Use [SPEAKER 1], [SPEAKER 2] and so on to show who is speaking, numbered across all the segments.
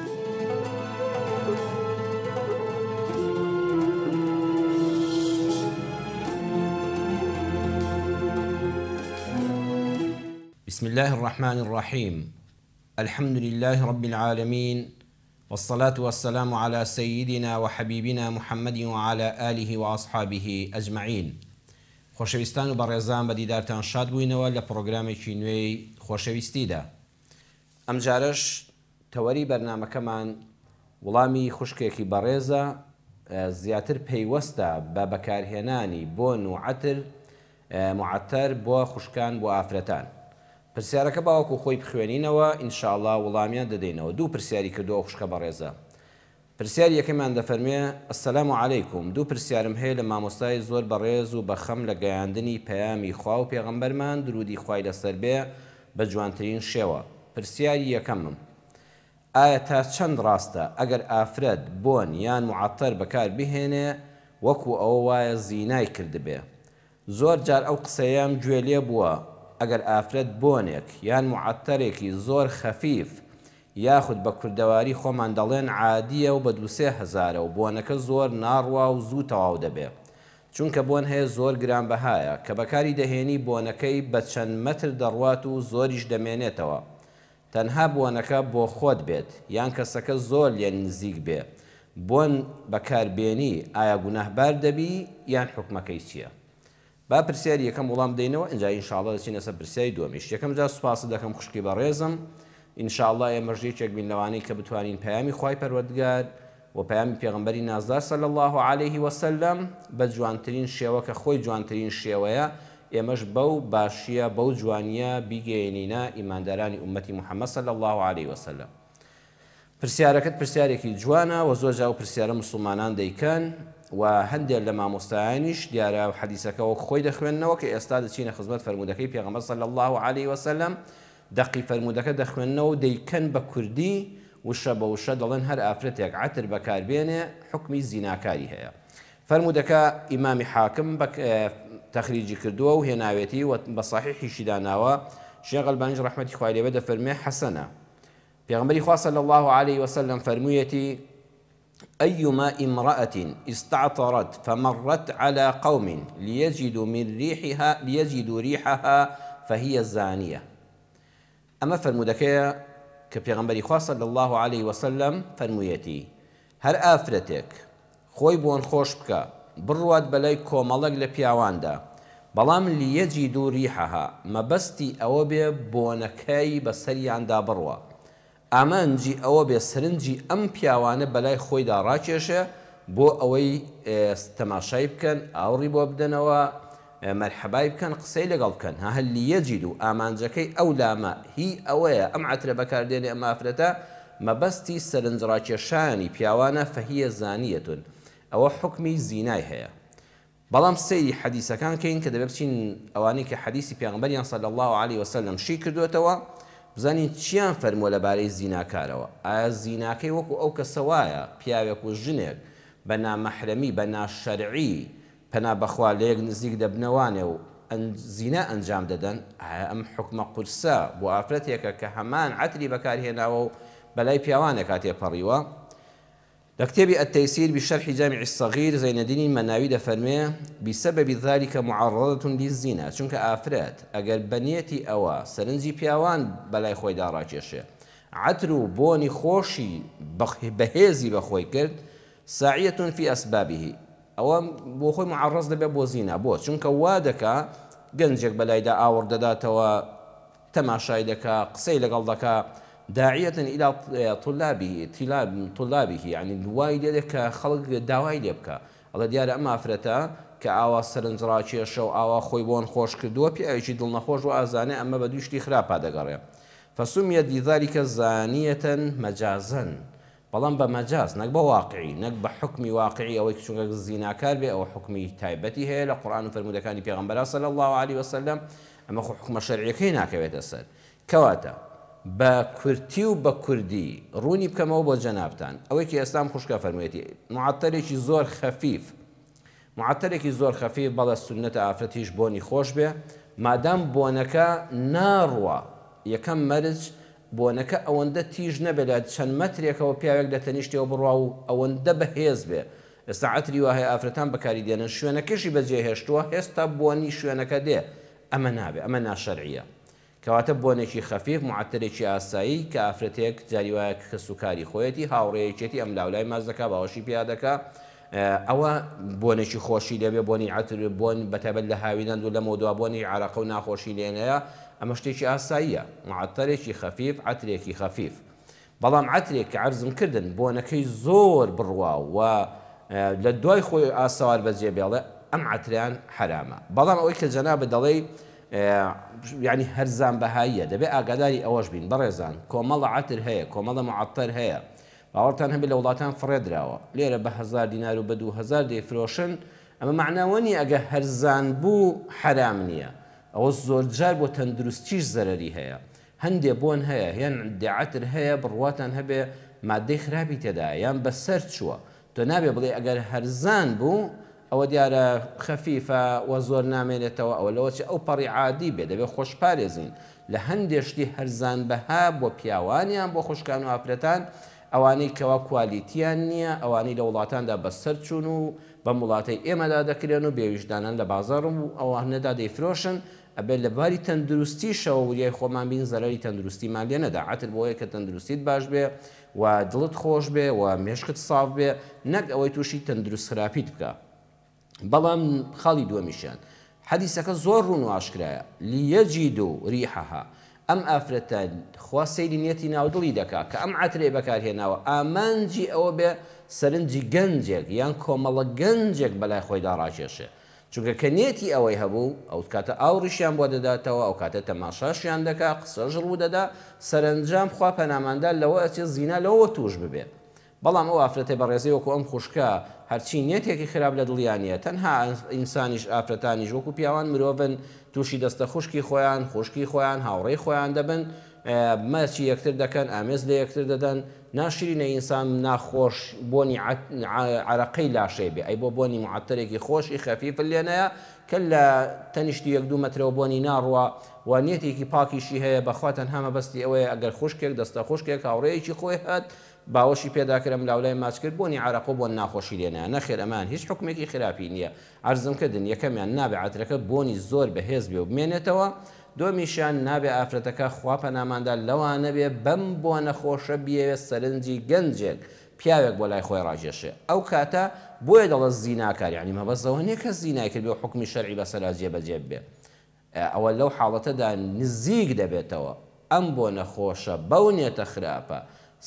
[SPEAKER 1] بسم الله الرحمن الرحيم. الحمد لله رب العالمين، والصلاة والسلام على سيدنا وحبيبنا محمد وعلى آله وأصحابه أجمعين. خوشویستان و بەڕێزان بە دیدارتان شاد بووینەوە لە پرۆگرامێکی نوێی خۆشەویستیدا. ئەم جارش تەوەری بەرنامەکەمان وڵامی خوشکێکی بەڕێزە زیاتر پەیوەستە بە بەکارهێنانی بۆن و معتەر بۆ خوشکان بۆ ئافرەتان. پرسیارەکە باوەکو خۆی بخوێنینەوە ئینشاءالله وڵامیان دەدەینەوە. دوو پرسیاری کردووە خوشکە بەڕێزە. پرسیار یەکەمان دەفەرمێ: ئەسەلام عەلەیکوم، دوو پرسیارم هەیە لە مامۆستای زۆر بەڕێز و بەخەم لە گەیاندنی پەیامی خوا و پێغەمبەرمان درودی خوای لەسەر بێ بە جوانترین شێوە. پرسیاری یەکەمم: ئایا تا چەند ڕاستە ئەگەر ئافرەت بۆن یان معتەر بەکار بهێنێ وەکو ئەوە وایە زینای کردبێ؟ زۆر جار ئەو قسەیەم گوێ لێ بووە ئەگەر ئافرەت بۆنێک یان معتەرێکی زۆر خەفیف یاخود بە کوردەواری خۆمان دەڵێن عادیە و بە 2-3 و بۆنەکە زۆر ناڕوا و زوو تەواو دەبێ، چونکە بۆن هەیە زۆر گرانبەهایە کە بەکاری دەهێنی بۆنەکەی بە چەند مەتر دەڕوات و زۆریش دەمێنێتەوە. تەنها بۆنەکە بۆ خۆت بێت یان کەسەکە زۆر لێ نزیک بێ، بۆن بەکاربێنی ئایا گوناهبار دەبی یان حکمەکەی چییە؟ با پرسیاری یەکەم وەڵام دەینەوە، ئینجا ئینشاءالله دەچینە سەر پرسیاری دووەمیش. یەکەم جا سوپاس دەکەم خوشکی بەڕێزم، ئینشاءالله ئێمەش یەکێک بین لەوانەی کە بتوانین پەیامی خوای پەروەردگار و پەیامی پێغەمبەری نازدار صلی الله علیه وسلم بە جوانترین شێوە کە خۆی جوانترین شێوەیە ئێمەش بەو باشیە بەو جوانیە بیگەێنینە ئیماندارانی ئومەتی محەممەد صلی الله علیه وسلم. پرسیارەکەت پرسیارێکی جوانە و زۆر جا و پرسیارە مسلمانان دەیکەن و هەندێک لە مامۆستایانیش دیارە و حەدیسەکە وەک خۆی دەخوێننەوە کە ئێستا دەچینە خزمەت فەرموودەکەی پێغەمبەر صلی الله علیه وسلم، دەقی فەرموودەکە دەخوێننەوە و دەیکەن بە کوردی وشە بە وشە دەڵێن هەر ئافرەتێک عەتر بەکاربێنێ حکمی زیناکاری هەیە. فەرموودەکە ئیمامی حاکم تەخریجی کردووە و هێناوێتی و بە صحیحیشی داناوە. شێخ ئەلبانیش ڕەحمەتی خوای لێبێ دەفەرمێ حەسەنە. پێغەمبەری خوا صلی الله علیه وسلم فەرموویەتی: أيما امرأة استعطرت فمرت على قوم ليجدوا ريحها فهي زانية. أما فرمودەکەیە کە پێغەمبەری خوا صلی الله علیه وسلم فەرموویەتی: هەر ئافرەتێک خۆی بۆن خۆش بکە بڕوات بەلای کۆمەڵێک لە پیاواندا، بەڵام لیەجیدوا ریحەها مەبەستی ئەوە بێ بۆنەکەی بەسەریاندا بڕوە، ئامانجی ئەوە بێ سرنجی ئەم پیاوانە بەلای خۆیدا ڕاکێشێ بۆ ئەوەی تەماشای بکەن، ئاوڕی بۆ بدەنەوە، مەرحەبای بکەن، قسەی لەگەڵ بکەن. هەل لیەجیدوا ئامانجەکەی ئەو لامە هی ئەوەیە ئەم عەترە بەکاردێنێ ئەم ئافرەتە مەبەستی سەرنج ڕاکێشانی پیاوانە فەهیە زانیەتون، ئەوە حکمی زینای هەیە. بەڵام سەیری حەدیسەکان کەین کە دەبێت بچین ئەوانەی کە حەدیسی پێغەمبەریان صلی الله علیه وسلم شی کردوێتەوە بزانین چیان فەرمووە لەبارەی زیناکارەوە. ئایا زیناکەی وەکو ئەو کەسە وایە پیاوێک و ژنێک بە نامەحرەمی بە ناشەرعی پەنا بەخوا لە یەک نزیک دەبنەوانێ و زینا ئەنجام دەدەن؟ ئایا ئەم حکمە قورسە بۆ ئافرەتێکە کە هەمان عەتری بەکارهێناوە و بەلای پیاوانێک هاتێپەڕیوە؟ لە کتێبی التەیسیر بشەرحی جامیع الصەغیر زەینەدینی مەناوی دەفەرمێ: بسبب ذلك معرضة للزنا، چونکە ئافرەت ئەگەر بەنیەتی ئەوە سەرنجی پیاوان بەلای خۆیدا ڕاکێشێ، عەتر و بۆنی خۆشی بەهێزی بەخۆی کرد، ساعیەتون فی ئەسبابه، ئەوە بۆ خۆی معرض دەبێت بۆ زینا. بۆ چونکە وا دەکا گەنجێک بەلایدا ئاوڕ دەداتەوە، تەماشای دەکا، قسەی لەگەڵ دەکا، داعية إلى طلابه يعني دوای لێ کە خەڵک داوای لێ بکە. ئەڵە دیارە ئەم ئافرەتە کە ئاوا سەرنج ڕاکێشە و ئاوا خۆی بۆن خۆش کردووە پیاوێکی دڵنەخۆش و ئازانێ ئەمە بە دوو شتی خراپا دەگەڕێ. فسميت لذلك زانية مجازا، بەڵام بە مەجاز نەک بە واقعی، نەک بە حکمی واقعی ئەوەی چونکە زیناکار بێ ئەوە حکمی تایبەتی هەیە لە قورئان و فەرموودەکانی پێغەمبەر صلی الله علیه وسلم، ئەمە خۆ حکمە شەرعیەکەی ناکەوێتە سەر. کەواتە بە کورتی و بە کوردی ڕوونی بکەمەوە بۆ جەنابتان ئەوەی کە ئێستام خوشکە فەرموویەتی معتەرێکی زۆر خەفیف، معتەرێکی زۆر خەفیف بەڵە سونەتە ئافرەتیش بۆنی خۆش بێ، مادام بۆنەکە ناڕوە یەکەم مەرج بۆنەکە ئەوەندە تیژ نەبێت چەند مەترێکەوە پیاوێک لە تەنیشتەوە بڕوا و ئەوەندە بەهێز بێ. ئێستا عەتری وهەیە ئافرەتان بەکاری دێنن شوێنەکەشی بەجێهێشتووە هێستا بۆنی شوێنەکە دێ، ئەمە نابێ، ئەمە ناشەرعیە. کەواتە بۆنێکی خەفیف معتەرێکی ئاسایی کە ئافرەتێک جاری وایە کە سوکاری خۆیەتی هاوڕێیەکێتی ئەم لاولای ماز دەکا باوەشی پیا دەکا، ئەوە بۆنێکی خۆشی لێبێ، بۆنی عەتر بۆن بەتایبەت لە هاوینەند و لەمەوە دوا بۆنی عەرەقە و ناخۆشی لێنەیە، ئەمە شتێکی ئاساییە، معتەرێکی خەفیف عەترێکی خەفیف. بەڵام عەترێک کە عەرزم کردن بۆنەکەی زۆر بڕوا و لە دوای خۆی ئاساوار بەجێ بێڵێ، ئەم عەتریان حرامە. بەڵام ئەوەی کە جەنابە دەڵێ یعنی هەرزان بەهاییە، دەبێت ئاگاداری ئەوەش بین بەڕێزان، کۆمەڵە عەتر هەیە، کۆمەڵە معتەر هەیە، باوەڕتان هەبێت لە وڵاتان فڕێدراوە، لێرە بە 1000 دینار و بە 2000 دەیفرۆشن، ئەمە معناوە نیە ئەگە هەرزان بوو حرام نییە، ئەوە زۆر جار بۆ تەندروستیش زەرەری هەیە. هەندێک بۆن هەیە یان عەتر هەیە بڕواتان هەبێ مادەی خراپی تێدا یان بەسەر چووە، تۆ نابێ بڵێ ئەگەر هەرزان بوو ئەوە دیارە خەفیفە و زۆر نامێنێتەوە، ئەوە لەوەچی ئەو پەڕی عادی بێ، دەبێت خۆش پارێزین لە هەندێشتی هەرزان بەها بۆ پیاوانیان بۆ خوشکان و ئافرەتان، ئەوانەی کەوا کوالیتیان نییە، ئەوانەی لە وڵاتاندا بەسەر چوون و بە وڵاتی ئێمەدا دەکرێن و بێویژدانان لە بازاڕم و ئەوانەدا دەیفرۆشن، ئەبێت لە باری تەندروستیشەوە وریای خۆمان بین زەرەری تەندروستیمان لێ نەدا. عەتر بۆیە کە تەندروستیت باش بێ و دڵت خۆش بێ و مێشکت ساف بێ، نەک ئەوەی تووشی تەندروست خراپیت بکە. بەڵام خاڵی دووەمیشیان حەدیسەکە زۆر ڕوون و ئاشکرایە، لیەجیدوا ریحەها، ئەم ئافرەتە خوا سەیری نیەتی ناودڵی دەکات کە ئەم عەترێ بەکارهێناوە ئامانجی ئەوە بێ سەرنجی گەنجێک یان کۆمەڵە گەنجێک بەلای خۆیدا ڕاکێشێ، چونکە کە نیەتی ئەوەی هەبوو ئەو کاتە ئاوڕیشیان بۆ دەداتەوە، ئەو کاتە تەماشاشیان دەکا، قسەش ڕوو دەدا، سەرنجام خوا پەناماندا لەوە ئەچێت زینا لەوە توش ببێ. بەڵام ئەو ئافرەتێ بەڕێزەی وەکو ئەم خوشکە هەرچی نیەتێکی خراپ لە دڵیانە، تەنها ئینسانیش ئافرەتانیش وەکو پیاوان مرۆڤن تووشی دەستە خوشکی خۆیان، خوشکی خۆیان، هاوڕێی خۆیان دەبن، مەچی یەکتر دەکەن، ئامێز لە یەکتر دەدەن، ناشرینە ئینسان ناخۆش بۆنی عەرەقەی لاشەی بێ، ئەی بۆ بۆنی معتەرێکی خۆشی خەفیف لێنەیە کە لە تەنیشتی 1-2 مەترەوە بۆنی ناڕوە و نیەتێکی پاکیشی هەیە، بەخوا تەنها مەبەستی ئەوەیە ئەگەر خوشکێک دەستە خوشکێک هاوڕێیەکی خۆی هات باوەشی پێداکرم لاولای ماچ کرد بۆنی عەرەقە بۆن ناخۆشی لێنە، نەخێر ئەمان هیچ حکمێکی خراپی نییە. عەرزم کردن یەکەمیان نابێ عەترەکە بۆنی زۆر بەهێز بێ و بمێنێتەوە، دومیشیان نابێ ئافرەتەکە خوا پەناماندا لەوانە بێ بەم بۆ نەخۆشە بیەوێت سەرنجی گەنجێک پیاوێک بۆ لای خۆی ڕاکێشێ، ئەو کاتە بۆیە دەڵە زیناکار، یعنی مەبەستەوە نییە کە زینای کرد بێ حکمی شەرعی بەسەرا جێبەجێ بێ، ئەوە لەو حاڵەتەدا نزیک دەبێتەوە ئەم بۆ نەخۆشە بەو نیەتە خراپە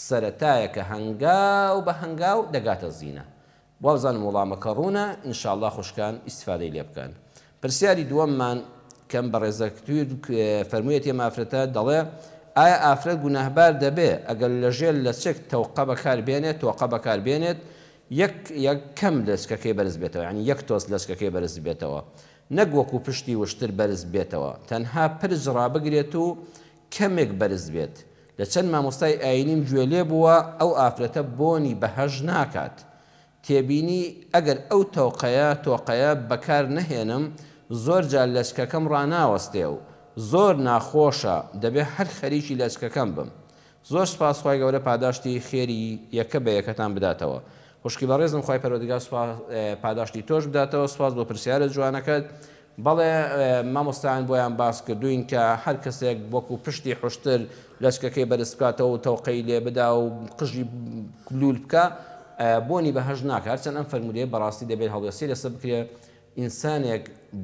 [SPEAKER 1] سەرەتایە کە هەنگاو بە هەنگاو دەگاتە زینە. وابزانم وەڵامەکە ڕوونە، ئینشاءڵڵا خوشکان ئیسفادەی لێ بکەن. پرسیاری دووەممان کەم بە ڕێزەکتویر فەرموویەتی ئەم ئافرەتە دەڵێ ئایا ئافرەت گوناهبار دەبێ ئەگەر لەژێر لە چێک تەوقە بەکاربێنێت، تۆقە بەکاربێنێت، یەک کەم لەسکەکەی بەرز بێتەوە، یعنی یەک تۆز لەسکەکەی بەرز بێتەوە، نەک وەکو پشتی وشتر بەرز بێتەوە، تەنها پرج ڕابگرێت و کەمێک بەرز بێت. لە چەند مامۆستای ئاینیم گوێ لێ بووە ئەو ئافرەتە بۆنی بەهەژ ناکات، تێبینی ئەگەر ئەو تۆقەیە بەکار نەهێنم زۆر جار لەچکەکەم ڕناوەستێ و زۆر ناخۆشە، دەبێت هەر خەریکی لەچکەکەم بم. زۆر سپاس خوای گەورە پاداشتی خێری یەکە بە یەکەتان بداتەوە. خوشکی بەڕێزم خوای پەروەردگار پاداشتی تۆش بداتەوە. سپاس بۆ پرسیارە جوانەکەت. بەڵێ مامۆستایان بۆیان باس کردوین کە هەر کەسێک وەکو پشتی حوشتر لەچکەکەی بەرز بکاتەوە و تەوقەی لێ بدا و قژی لول بکە بۆنی بەهەژ ناکات. هەرچەند ئەم فەرموودەیە بەڕاستی دەبێت هەڵوێستی لەسەر بکرێ ئینسانێک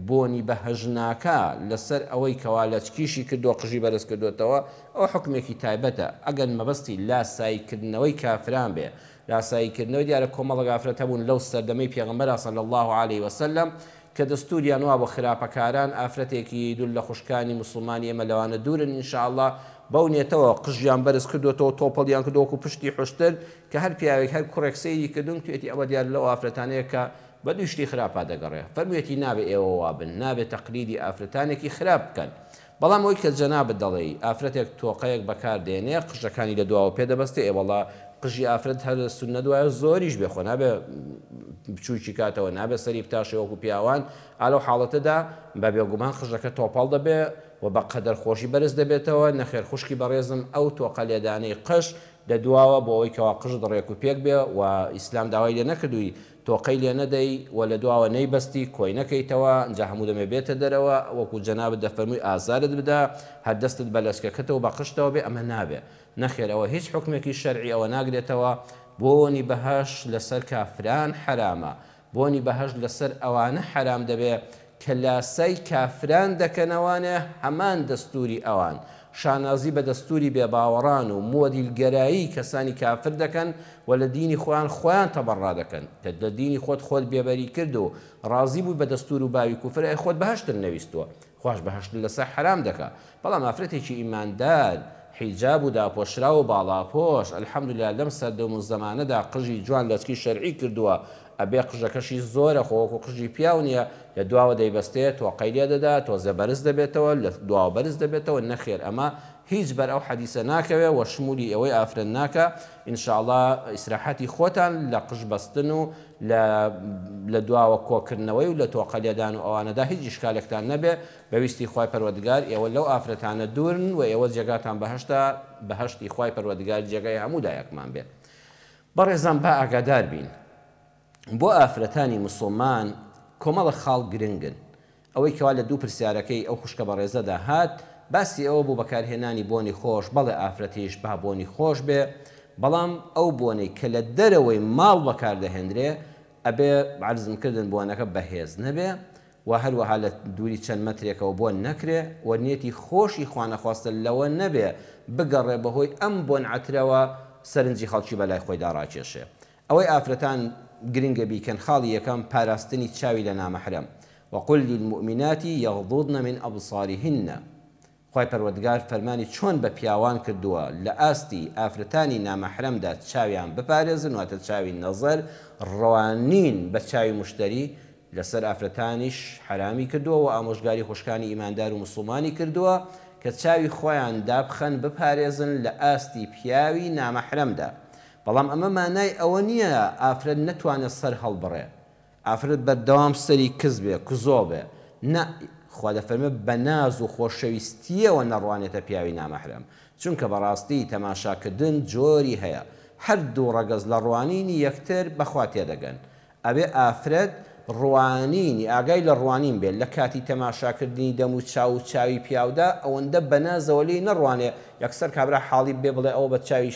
[SPEAKER 1] بۆنی بەهەژ ناکا لەسەر ئەوەی کەوا لەچکیشی کردو قژی بەرز کردوێتەوە، ئەو حکمێکی تایبەتە. ئەگەر مەبەستی لاساییکردنەوەی کافران بێ، لاساییکردنەوەی دیارە کۆمەڵە ئافرەت هەبوون لەو سەردەمەی پێغەمبەر صلی الله علیه وسلم کە دەستوریان وا بۆ خراپەکاران ئافرەتێکی دوور لە خوشکانی مسلمانی ئێمە لەوانە دوورن ئینشاءالله بەو نێتەوە قژیان بەرز کردوێتەوە تۆپەڵیان کردووەکو پشتی حوشتر کە هەر پیاوێک هەر کوڕێک سەیری کردوون توێتی ئەوە دیار لەو ئافرەتانەیە کە بە دوو شتی خراپا دەگەڕێ. فەرموویەتی نابێ ئێوە وابن، نابێت تەقلیدی ئافرەتانێکی خراپ بکەن. بەڵام ئەوەی کە جەنابەت دەڵێ ئافرەتێک تۆقەیەک بەکاردێنێ قژەکانی لە دواوە پێدەبەستێ، وەڵا قژی ئافرەت هەر سونە دوایە زۆریش بێ، خۆ نابێ بچووکی کاتەوە نابێت سەری بتاشێ وەکو پیاوان ئالەو حاڵەتەدا بە بێگومان خژەکە تۆپەڵ دەبێت و بە قەدەر خۆشی بەرز دەبێتەوە نەخێر خوشکی بەڕێزم ئەو تۆقە لێدانەی قش دەدواوە بۆ ئەوەی کەوا قژ ڕێک و پێک بێ و ئیسلام داوای لێ نەکردووی تۆقەی لێ نەدەی و لە دواوە نەیبەستی کۆی نەکەیتەوە ئەجا هەموو دەمێ بێتە دەرەوە وەکو جەنابەت دەفەرمووی ئازارت بدا هەر دەستت بە لەسکەکەتەوە بە قشتەوە بێ ئەمە نابێ نەخێر ئەوە هیچ حکمێکی شەرعی ئەوە ناگرێتەوە بۆنی بەهەش لەسەر کافران حرامە بۆنی بەهەش لەسەر ئەوانە حرام دەبێ کە لاسای کافران دەکەنەوانێ هەمان دەستوری ئەوان شانازی بە دەستوری بێباوەڕان و مۆدیلگەرایی کەسانی کافر دەکەن و لە دینی خۆیان تەبەڕا دەکەن کە لە دینی خۆت بێبەری کرد و ڕازی بووی بە دەستور و باوی کوفر ئەی خۆت بەهەشتر نەویستووە خوش بەهەشت لەسەر حرام دەکا بەڵام ئافرەتێکی ئیماندار حیجاب و داپۆشرا و باڵاپۆش ئەلحەمدولیا لەم سەردەم و زەمانەدا قژی جوان لەچکی شەرعی کردووە ئەبێ قژەکەشی زۆرە خۆوەکو قژی پیاو نییە لە دواوە دەیبەستێت تۆ قەیلێ دەدات تۆزە بەرز دەبێتەوە لە دواوە بەرز دەبێتەوە نەخێر ئەمە هیچ بەر ئەو حەدیسە ناکەوێ و شمولی ئەوەی ئافرەت ناکە ئینشاءڵڵا ئیسراحەتی خۆتان لە قژ بەستن و لە دواوە کۆکردنەوەی و لە تۆقە لێدان و ئەوانەدا هیچ ئیشکالێکتان نەبێ بەویستی خوای پەروەردگار ئێوە لەو ئافرەتانە دوورن و ئێوە جێگاتان بەهەشتی خوای پەروەردگار جێگای هەموودایەکمان بێت بەڕێزان با ئاگادار بین بۆ ئافرەتانی موسڵمان کۆمەڵە خاڵ گرنگن ئەوەی کەوا لە دوو پرسیارەکەی ئەو خوشکە بەڕێزەدا هات باسی ئەوە بوو بەکارهێنانی بۆنی خۆش بەڵێ ئافرەتیش با بۆنی خۆش بێ بەڵام ئەو بۆنەی کە لە دەرەوەی ماڵ بەکاردەهێنرێ ئەبێ عەرزم کردن بۆنەکە بەهێز نەبێ و هەروەها لە دووری چەند مەترێکەوە بۆن نەکرێ و نیەتی خۆشی خوانەخواستە لەوە نەبێ بگەڕێ بەهۆی ئەم بۆن عەترەوە سەرنجی خەڵکی بەلای خۆیدا ڕاکێشێ ئەوەی ئافرەتان گرنگە بیکەن خاڵی یەکەم پاراستنی چاوی لە نامەحرەم وقل للمؤمنات يغضضن من أبصارهن خوای پەروەردگار فەرمانی چۆن بە پیاوان کردووە لە ئاستی ئافرەتانی نامەحرەمدا چاویان بپارێزن واتە چاوی نەزەر ڕەوانین بە چاوی مشتری لەسەر ئافرەتانیش حرامی کردووە و ئامۆژگاری خوشکانی ئیماندار و موسڵمانی کردووە کە چاوی خۆیان دابخەن بپارێزن لە ئاستی پیاوی نامەحرەمدا بەڵام ئەمە مانای ئەوە نییە ئافرەت نەتوانێت سەر هەڵبڕێ ئافرەت بەردەوام سەری کز بێ کزۆ بێ نە خوا دەفەرمێ بە ناز و خۆشەویستیەوە نەڕوانێتە پیاوی نامەحرەم چونکە بەڕاستی تەماشاکردن جۆری هەیە هەردوو ڕەگەز لە ڕوانینی یەکتر بەخوا تێدەگەن ئەبێ ئافرەت ڕوانینی ئاگای لە ڕوانین بێت لە کاتی تەماشاکردنی دەم و چاوی پیاودا ئەوەندە بەنازەوە لێی نەڕوانێ یەکسەر کابرا حاڵی بێ بڵێ ئەو بە چاوی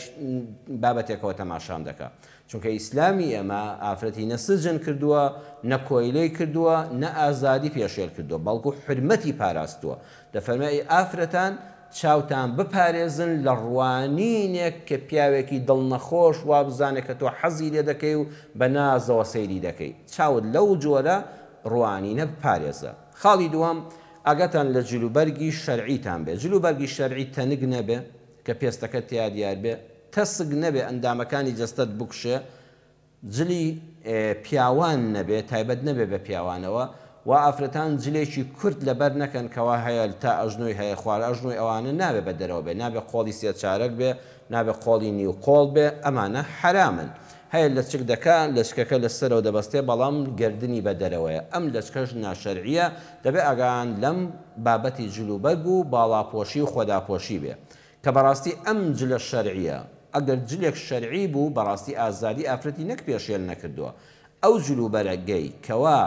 [SPEAKER 1] بابەتێکەوە تەماشام دەکات چونکە ئیسلامی ئێمە ئافرەتی نەسجن کردووە نەکۆیلەی کردووە نە ئازادی پێشێل کردووە بەڵکو حرمەتی پاراستووە دەفەرمێ ئافرەتان چاوتان بپارێزن لە ڕوانینێک کە پیاوێکی دڵنەخۆش وا بزانێت کە تۆ حەزی لێ دەکەی و بە نازەوە سەیری دەکەی چاوت لەو جۆرە ڕوانینە بپارێزە خاڵی دووەم ئاگاتان لە جلوبەرگی شەرعیتان بێ جلوبەرگی شەرعی تەنگ نەبێ کە پێستەکە تیا دیار بێ تەسک نەبێ ئەندامەکانی جەستەت بکشێ جلی پیاوان نەبێ تایبەت نەبێ بە پیاوانەوە و ئافرەتان جلێکی کورت لەبەر نەکەن کەوا هەیە تا ئەژنۆی هەیە خوارە ئەژنۆی ئەوانە نابێ بە دەرەوە بێ نابێ قۆڵی سێ چارەک بێ نابێ قۆڵی نیو قۆڵ بێ ئەمانە حرامن هەیە لەچک دەکان لەچکەکە لەسەرەوە دەبەستێ بەڵام گردنی بە دەرەوەیە ئەم لەچکەش ناشەرعیە دەبێ ئاگان لەم بابەتی جلوبەرگ و باڵاپۆشی و خۆداپۆشی بێ کە بەڕاستی ئەم جلە شەرعیە ئەگەر جلێک شەرعی بوو بەڕاستی ئازادی ئافرەتی نەک پێشێل نەکردووە ئەو جلوبەرەگەی کەوا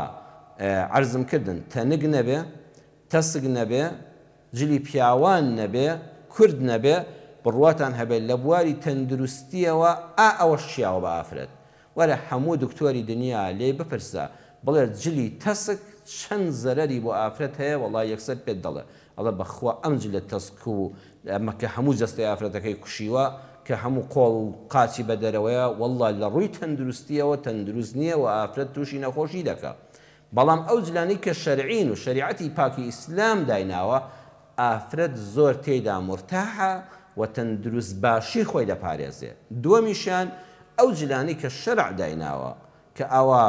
[SPEAKER 1] عەرزم کردن تەنگ نەبێ تەسک نەبێ جلی پیاوان نەبێ کورد نەبێ بڕواتان هەبێت لە بواری تەندروستیەوە ئەوەش چیاوە بە ئافرەت وەرە هەموو دکتۆری دنیا لێ بپرسە بڵێت جلی تەسک چەند زەرەری بۆ ئافرەت هەیە وەڵای یەکسەر پێت دەڵێ ئەڵە بەخوا ئەم جلە تەسک و ئەمە کە هەموو جەستەی ئافرەتەکەی کوشیوە کە هەموو قۆڵ و قاچی بە دەرەوەیە وەڵڵا لە ڕووی تەندروستیەوە تەندروست نییە و ئافرەت تووشی نەخۆشی دەکات بەڵام ئەو جلانی کە شەرعین و شریعەتی پاکی ئیسلام دایناوە ئافرەت زۆر تێیدا مرتاحە و تەندروست باشی خۆی دەپارێزێ دووەمیشیان ئەو جلانی کە شەرع دایناوە کە ئەوە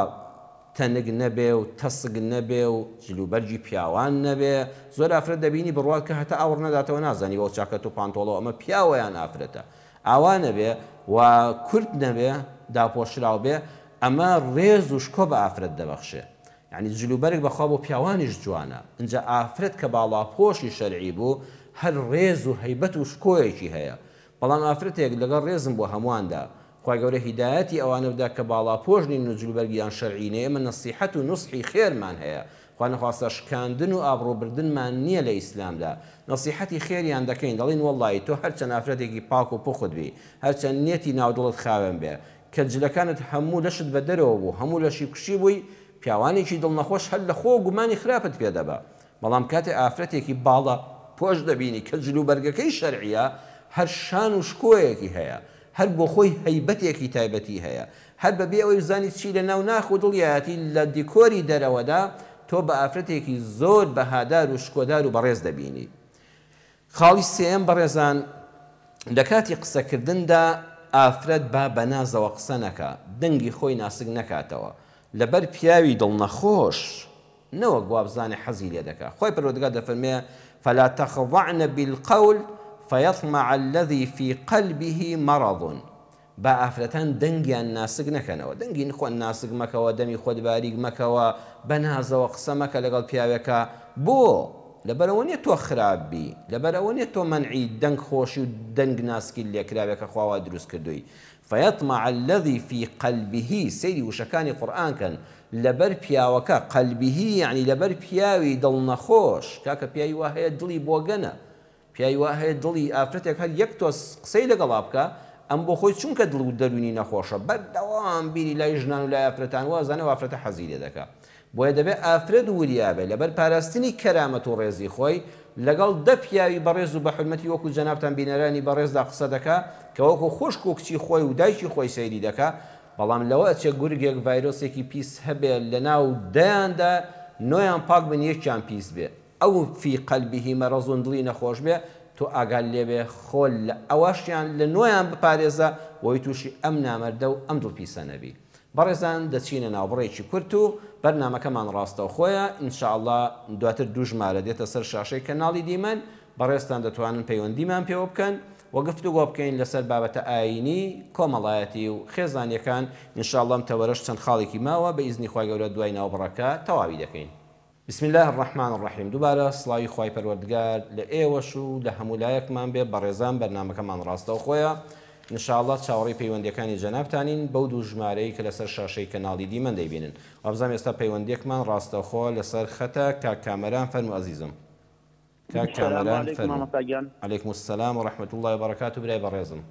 [SPEAKER 1] تەنگ نەبێ و تەسگ نەبێ و جلوبەرگی پیاوان نەبێ زۆر ئافرەت دەبینی بڕوات کە هەتا ئاوڕ نەداتەوە نازانی بۆ چاکەت و پانتۆڵەوە ئەمە پیاوەیان ئافرەتە ئاوا نەبێ و کورد نەبێ داپۆشراو بێ ئەمە ڕێز و شکۆ بە ئافرەت دەبەخشێ. یعنی جلوبەرێک بەخوا بۆ پیاوانیش جوانە. اینجا ئافرەت کە باڵاپۆشی شەرعی بوو هەر ڕێز و هەیبەت و شکۆیەکی هەیە. بەڵام ئافرەتێک لەگەڵ ڕێزم بۆ هەموواندا خوای گەورە هیدایەتی ئەوانە بدا کە باڵاپۆش نین و جلوبەرگیان شەرعینەیە، ئێمە نەسیحەت و نوسحی خێرمان هەیە. خوا نەخواستە شکاندن و ئابڕۆبردنمان نییە لە ئیسلامدا. نەسیحەتی خێریان دەکەین، دەڵین وەڵڵی تۆ هەرچەند ئافرەتێکی پاک و پوخت بی، هەرچەند نێتی ناودڵت خاوێن بێ، کە جلەکانت هەموو لەشت بە دەرەوە بوو، هەموو لەشی کوشی بووی، پیاوانێکی دڵنەخۆش هەر لە خۆ گومانی خراپت پێدەبا. بەڵام کاتێ ئافرەتێکی باڵە پۆش دەبینی کە جلوبەرگەکەی شەرعیە، هەر شان و شکۆیەکی هەیە، هەر بۆ خۆی هەیبەتێکی تایبەتی هەیە، هەر بەبێ ئەوەی زانی چی لە ناو ناخ و دڵیاتی لە دیکۆری دەرەوەدا تۆ بە ئافرەتێکی زۆر بەهادار و شکۆدار و بەڕێز دەبینی. خاڵی سێم بەڕێزان، لە کاتی قسەکردندا ئافرەت با بە نازەوە قسە نەکا، دەنگی خۆی ناسک نەکاتەوە، لەبەر پیاوی دڵنەخۆش نەوە گوابزانێ حەزی لێ دەکات. خۆی پەروەردگار دەفەرمێ فلا تخضعن بالقول فيطمع الذي في قلبه مرض. با ئافرەتان دەنگیان ناسک نەکەنەوە، دەنگی نخۆن ناسک مەکەوە، دەمی خۆت باریک مەکەوە، بە نازەوە قسە مەکە لەگەڵ پیاوێکە. بۆ لەبەرەوە نیە تۆ خراپبی، لەبەرەوە نیە تۆ مەنعی دەنگ خۆشی و دەنگ ناسکی لێکراوێکە خواوا دروست کردووی. فيطمع الذي في قلبه، سەیری وشەکانی قورئان کەن، لەبەر پیاوەکە قەلبیه یعنی لەبەر پیاوی دڵنەخۆش. کاکە پیاوی وا هەیە دڵی بۆگەنە، پیاوی وا هەیە دڵی ئافرەتێک هەر یەک تۆ قسەی لەگەڵا بکە ئەم بۆ خۆی چونکە دڵ و دەرونی نەخۆشە، بەردەوام بیری لای ژنان و لای ئافرەتان وازانە و ئافرەتە حەزی لێ دەکات. بۆیە دەبێت ئافرەت وریابێ لەبەر پاراستنی کەرامەت و ڕێزی خۆی لەگەڵ دە پیاوی بەڕێز و بە حورمەتی وەکو جەنابتان بینەرانی بەڕێزدا قسە دەکا کە وەکو خوشک و کچی خۆی و دایکی خۆی سەیری دەکا. بەڵام لەوە ئەچێ گورگێک ڤایرۆسێکی پیس هەبێ لە ناو دەیاندا نۆیان پاک بن یەکیان پیس بێ، ئەو فی قەلبیه مەرەضون دڵی نەخۆش بێ، تۆ ئاگال لێبێ خۆل لە ئەوەشیان لە نۆیان بپارێزە بۆی تووشی ئەم نامەردە و ئەم دڵپیسە نەبی. بەڕێزان دەچینە ناوبڕێکی کورت و بەرنامەکەمان ڕاستەو خۆیە. ئینشاءالله دواتر دوو ژمارە دێتە سەر شاشەی کەناڵی دیمەن، بەڕێستان دەتوانن پەیوەندیمان پێوە بکەن و گفتوگۆ بکەین لەسەر بابەتە ئاینی کۆمەڵایەتی و خێزانیەکان. ئینشاءالله ئەم تەوەرەش چەند خاڵێکی ماوە بە ئیزنی خوای گەورە دوای ناوبڕەکە تەواوی دەکەین. بسم الله الرحمن الرحیم. دووبارە سڵاوی خوای پەروەردگار لە ئێوەش و لە هەمولایەکمان بێ. بەڕێزان بەرنامەکەمان ڕاستەو خۆیە. ئینشاءالله چاوەڕێی پەیوەندیەکانی جەنابتانین بەو دوو ژمارەی کە لەسەر شاشەی کەناڵی دیمەن دەیبینن. وابزانام ئێستا پەیوەندیەکمان ڕاستەوخۆ لەسەر خەتە. کاک کامەران فەرموو عەزیزم. کاک کامەران فەرموو. عەلەیکم السەلام و ڕەحمەت الله وبەرەکاتوو. برای بەڕێزم